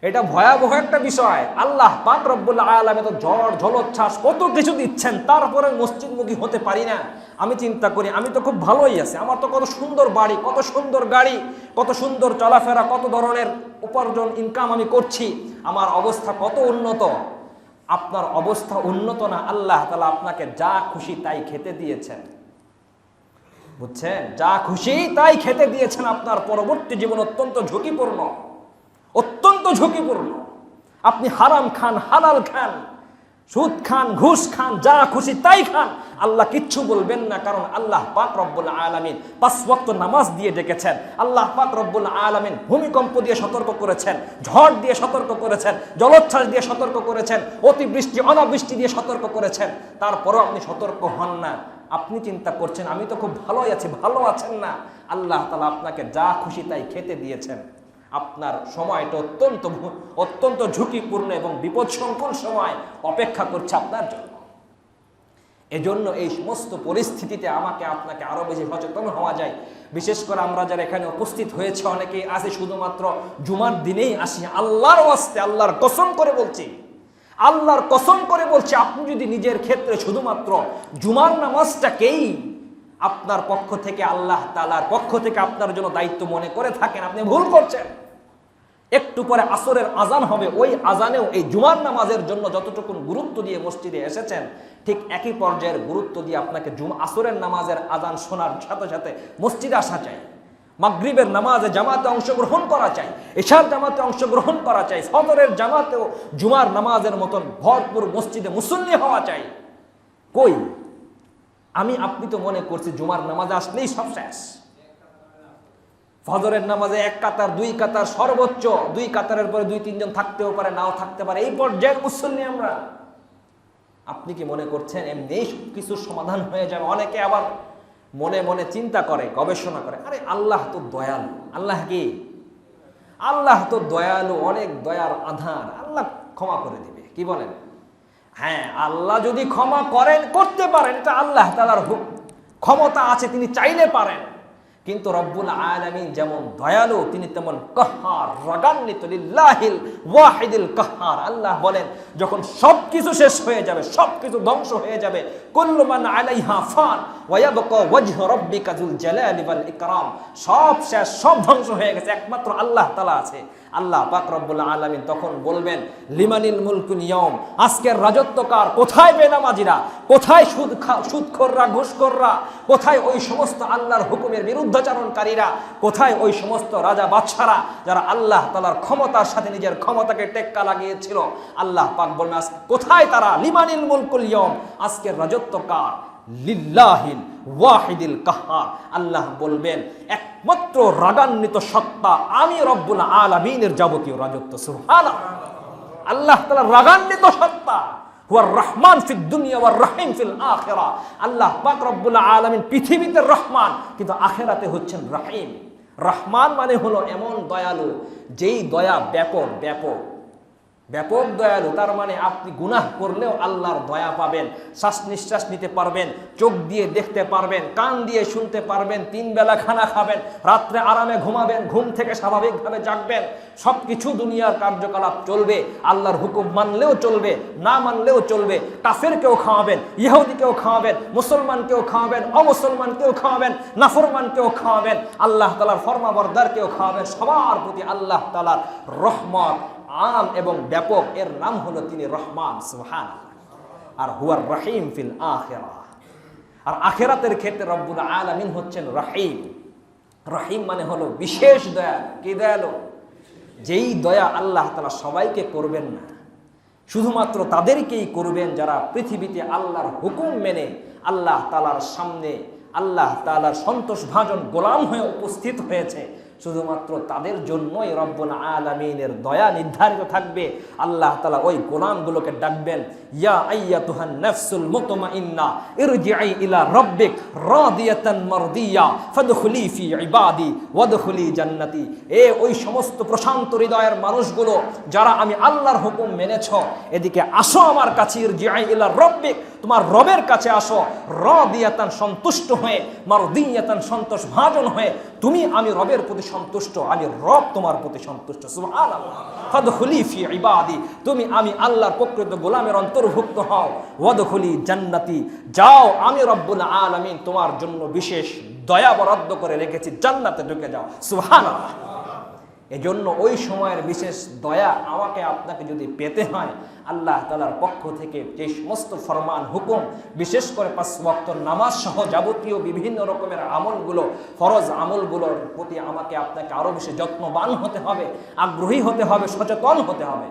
এটা ভয়াবহ একটা বিষয়। আল্লাহ পাক রব্বুল আলামিন তো ঝড় ঝলোচ্ছ্বাস কত কিছু দিচ্ছেন, তারপরে মসজিদমুখী হতে পারি না। আমি চিন্তা করি আমি তো খুব ভালোই আছি, আমার তো কত সুন্দর বাড়ি, কত সুন্দর গাড়ি, কত সুন্দর চলাফেরা, কত ধরনের উপার্জন, ইনকাম আমি করছি, আমার অবস্থা কত উন্নত। আপনার অবস্থা উন্নত না, আল্লাহ তাআলা আপনাকে যা খুশি তাই খেতে দিয়েছেন। বুঝছেন? যা খুশি তাই খেতে দিয়েছেন। আপনার পরবর্তী জীবন অত্যন্ত ঝুঁকিপূর্ণ, অত্যন্ত ঝুঁকিপূর্ণ। আপনি হারাম খান, হালাল খান, সুদ খান, ঘুষ খান, যা খুশি তাই খান, আল্লাহ কিচ্ছু বলবেন না। কারণ আল্লাহ পাক রব্বুল আলামিন 5 ওয়াক্ত নামাজ দিয়ে ডেকেছেন। আল্লাহ পাক রব্বুল আলামিন ভূমিকম্প দিয়ে সতর্ক করেছেন, ঝড় দিয়ে সতর্ক করেছেন, জলোচ্ছ্বাস দিয়ে সতর্ক করেছেন, অতিবৃষ্টি অনাবৃষ্টি দিয়ে সতর্ক করেছেন। তারপরও আপনি সতর্ক হন না। আপনি চিন্তা করছেন আমি তো খুব ভালোই আছি, ভালো আছেন না। আল্লাহ তাআলা আপনাকে যা খুশি তাই খেতে দিয়েছেন। আপনার সময়টা অত্যন্ত ঝুঁকিপূর্ণ এবং বিপদসংকুল সময় অপেক্ষা করছে আপনার জন্য। এজন্য এই সমস্ত পরিস্থিতিতে আপনাকে আরো বেশি সচেতন হওয়া যায়। বিশেষ করে আমরা যারা এখানে উপস্থিত হয়েছে অনেকেই আসে শুধুমাত্র জুমার দিনেই আসি। আল্লাহর ওয়াস্তে, আল্লাহর কসম করে বলছি, আল্লাহর কসম করে বলছি, আপনি যদি নিজের ক্ষেত্রে শুধুমাত্র জুমার নামাজটাকেই আপনার পক্ষ থেকে, আল্লাহ তাআলার পক্ষ থেকে আপনার জন্য দায়িত্ব মনে করে থাকেন, আপনি ভুল করছেন। একটু পরে আসরের আজান হবে, ওই আজানেও এই জুমার নামাজের জন্য যতটুকু গুরুত্ব দিয়ে মসজিদে এসেছেন, ঠিক একই পর্যায়ের গুরুত্ব দিয়ে আপনাকে আসরের নামাজের আজান শোনার সাথে সাথে মসজিদে আসা চাই। মাগরিবের নামাজে জামাতে অংশগ্রহণ করা চাই, এশার জামাতে অংশগ্রহণ করা চাই, ফজরের জামাতেও জুমার নামাজের মতন ভরপুর মসজিদে মুসল্লি হওয়া চাই। কই আপনি তো মনে করছি জুমার নামাজে আসলেই সব শেষ। ফজরের নামাজে 1 কাতার 2 কাতার, সর্বোচ্চ 2 কাতারের পরে 2-3 জন থাকতেও পারে, নাও থাকতে পারে, এই পর্যায়ের মুসল্লি আমরা। আপনি কি মনে করছেন এমনি কিছুর সমাধান হয়ে যাবে? অনেকে আবার মনে মনে চিন্তা করে, গবেষণা করে, আরে আল্লাহ তো দয়ালু। আল্লাহ কি? আল্লাহ তো দয়ালু, অনেক দয়ার আধার, আল্লাহ ক্ষমা করে দিবে। কি বলেন? হ্যাঁ, আল্লাহ যদি ক্ষমা করতে পারেন, এটা আল্লাহ তাআলার ক্ষমতা আছে, তিনি চাইলে পারেন। কিন্তু রব্বুল আলামিন যেমন দয়ালু, তিনি তেমন কাহ্হার, রাগান্বিত। লিল্লাহিল ওয়াহিদিল কাহ্হার। আল্লাহ বলেন, যখন সবকিছু শেষ হয়ে যাবে, সবকিছু ধ্বংস হয়ে যাবে, কুল্লু মান আলাইহা ফান ওয়া ইয়াবকা ওয়াজহু রাব্বিকা যুল জালালি ওয়াল ইকরাম। সব শেষ, সব ধ্বংস হয়ে গেছে, একমাত্র আল্লাহ তাআলা আছে। আল্লাহ পাক রব্বুল আলামিন তখন বলবেন, লিমানিল মুলকুল ইয়াউম, আজকের রাজত্ব কার? কোথায় বেনামাজিরা? কোথায় সুদখোররা, ঘুষখোররা? কোথায় ওই সমস্ত আল্লাহর হুকুমের বিরুদ্ধাচরণকারীরা? কোথায় ওই সমস্ত রাজা বাদশারা যারা আল্লাহ তাআলার ক্ষমতার সাথে নিজের ক্ষমতাকে টেক্কা লাগিয়েছিল? আল্লাহ পাক বলবেন, কোথায় তারা? লিমানিল মুলকুল ইয়াউম, আজকের রাজত্ব কার? লিল্লাহিল ওয়াহিদিল কাহ্হার। আল্লাহ বলবেন, একমাত্র রাগান্বিত সত্তা আমি রব্বুল আলামিনের যাবতীয় রাজত্ব। সুবহানাল্লাহ। আল্লাহ তাআলা রাগান্বিত সত্তা, হুয়ার রহমান ফিদ দুনিয়া ওয়ার রহিম ফিল আখিরা। আল্লাহ পাক রব্বুল আলামিন পৃথিবীতে রহমান, কিন্তু আখিরাতে হচ্ছেন রহিম। রহমান মানে হলো এমন দয়ালু, যেই দয়া ব্যাপক ব্যাপক ব্যাপক দয়ালু। তার মানে আপনি গুনাহ করলেও আল্লাহর দয়া পাবেন, শ্বাস নিঃশ্বাস নিতে পারবেন, চোখ দিয়ে দেখতে পারবেন, কান দিয়ে শুনতে পারবেন, 3 বেলা খানা খাবেন, রাত্রে আরামে ঘুমাবেন, ঘুম থেকে স্বাভাবিকভাবে জাগবেন, সবকিছু দুনিয়ার কার্যকলাপ চলবে। আল্লাহর হুকুম মানলেও চলবে, না মানলেও চলবে। কাফেরকেও খাওয়াবেন, ইহুদিকেও খাওয়াবেন, মুসলমানকেও খাওয়াবেন, অমুসলমানকেও খাওয়াবেন, নাফরমানকেও খাওয়াবেন, আল্লাহ তাআলার ফরমাবরদারকেও খাওয়াবেন। সবার প্রতি আল্লাহ তাআলার রহমত আম এবং ব্যাপক, এর নাম হলো তিনি রহমান। সুবহানাল্লাহ। আর হুয়ার রহিম ফিল আখিরা, আর আখিরাতের ক্ষেত্রে রব্বুল আলামিন হচ্ছেন রহিম। রহিম মানে হলো বিশেষ দয়া। কি দয়ালু? যেই দয়া আল্লাহ তাআলা সবাইকে করবেন না, শুধুমাত্র তাদেরকেই করবেন যারা পৃথিবীতে আল্লাহর হুকুম মেনে আল্লাহ তাআলার সামনে আল্লাহ তাআলার সন্তোষভাজন গোলাম হয়ে উপস্থিত হয়েছে। শুধুমাত্র তাদের জন্যই রব্বুল আলামিনের দয়া নির্ধারিত থাকবে। আল্লাহ তাআলা ওই গোলামগুলোকে ডাকবেন, ইয়া আইয়াতুহান নাফসুল মুতমাইন্না ইরজিই ইলা রাব্বিক রাদিয়াতান মারদিয়া ফাদখুলি ফি ইবাদি ওয়াদখুলি জান্নাতি। ওই সমস্ত প্রশান্ত হৃদয়ের মানুষগুলো যারা আমি আল্লাহর হুকুম মেনেছ, এদিকে আসো আমার কাছে। ইরজিই ইলা রাব্বিক, তোমার রবের কাছে আসো। রাদিয়াতান, সন্তুষ্ট হয়ে, মারদিয়াতান, সন্তোষভাজন হয়ে। তুমি আমি রবের প্রতি সন্তুষ্ট, আমি রব তোমার প্রতি সন্তুষ্ট। সুবহানাল্লাহ। ফাদখুলি ফি ইবাদি, তুমি আমি আল্লাহর প্রকৃত গোলামের অন্তর্ভুক্ত হও। ওয়াদখুলি জান্নাতি, যাও আমি রব্বুল আলামিন তোমার জন্য বিশেষ দয়া বরাদ্দ করে রেখেছি, জান্নাতে ঢুকে যাও। সুবহানাল্লাহ। এজন্য ওই সময়ের বিশেষ দয়া আমাকে আপনাকে যদি পেতে হয়, আল্লাহ তাআলার পক্ষ থেকে যে সমস্ত ফরমান হুকুম, বিশেষ করে 5 ওয়াক্ত নামাজ সহ যাবতীয় বিভিন্ন রকমের আমলগুলো, ফরজ আমলগুলোর প্রতি আমাকে আপনাকে আরো বেশি যত্নবান হতে হবে, আগ্রহী হতে হবে, সচেতন হতে হবে।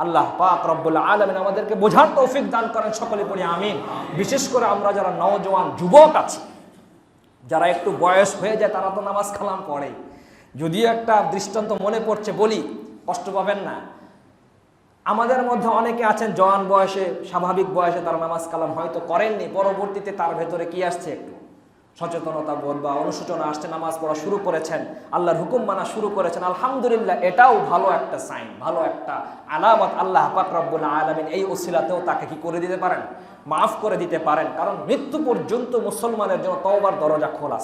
আল্লাহ পাক রব্বুল আলামিন আমাদেরকে বোঝার তৌফিক দান করেন। সকলে পড়ি আমিন। বিশেষ করে আমরা যারা নওজোয়ান যুবক আছি, যারা একটু বয়স হয়ে যায়, তারা তো নামাজ কালাম পড়ে। যদিও একটা দৃষ্টান্ত মনে পড়ছে, বলি, কষ্ট পাবেন না। আমাদের মধ্যে অনেকে আছেন জওয়ান বয়সে, স্বাভাবিক বয়সে তারা নামাজ কালাম হয়তো করেননি, পরবর্তীতে তার ভেতরে কি আসছে, একটু সচেতনতা বোধ বা অনুশোচনা আসছে, নামাজ পড়া শুরু করেছেন, আল্লাহর হুকুম মানা শুরু করেছেন। আলহামদুলিল্লাহ, এটাও ভালো একটা সাইন, ভালো একটা আলামত। আল্লাহ পাক রব্বুল আলামিন এই ওসিলাতেও তাকে কি করে দিতে পারেন, মাফ করে দিতে পারেন। কারণ মৃত্যু পর্যন্ত মুসলমানের জন্য তওবার দরজা খোলা।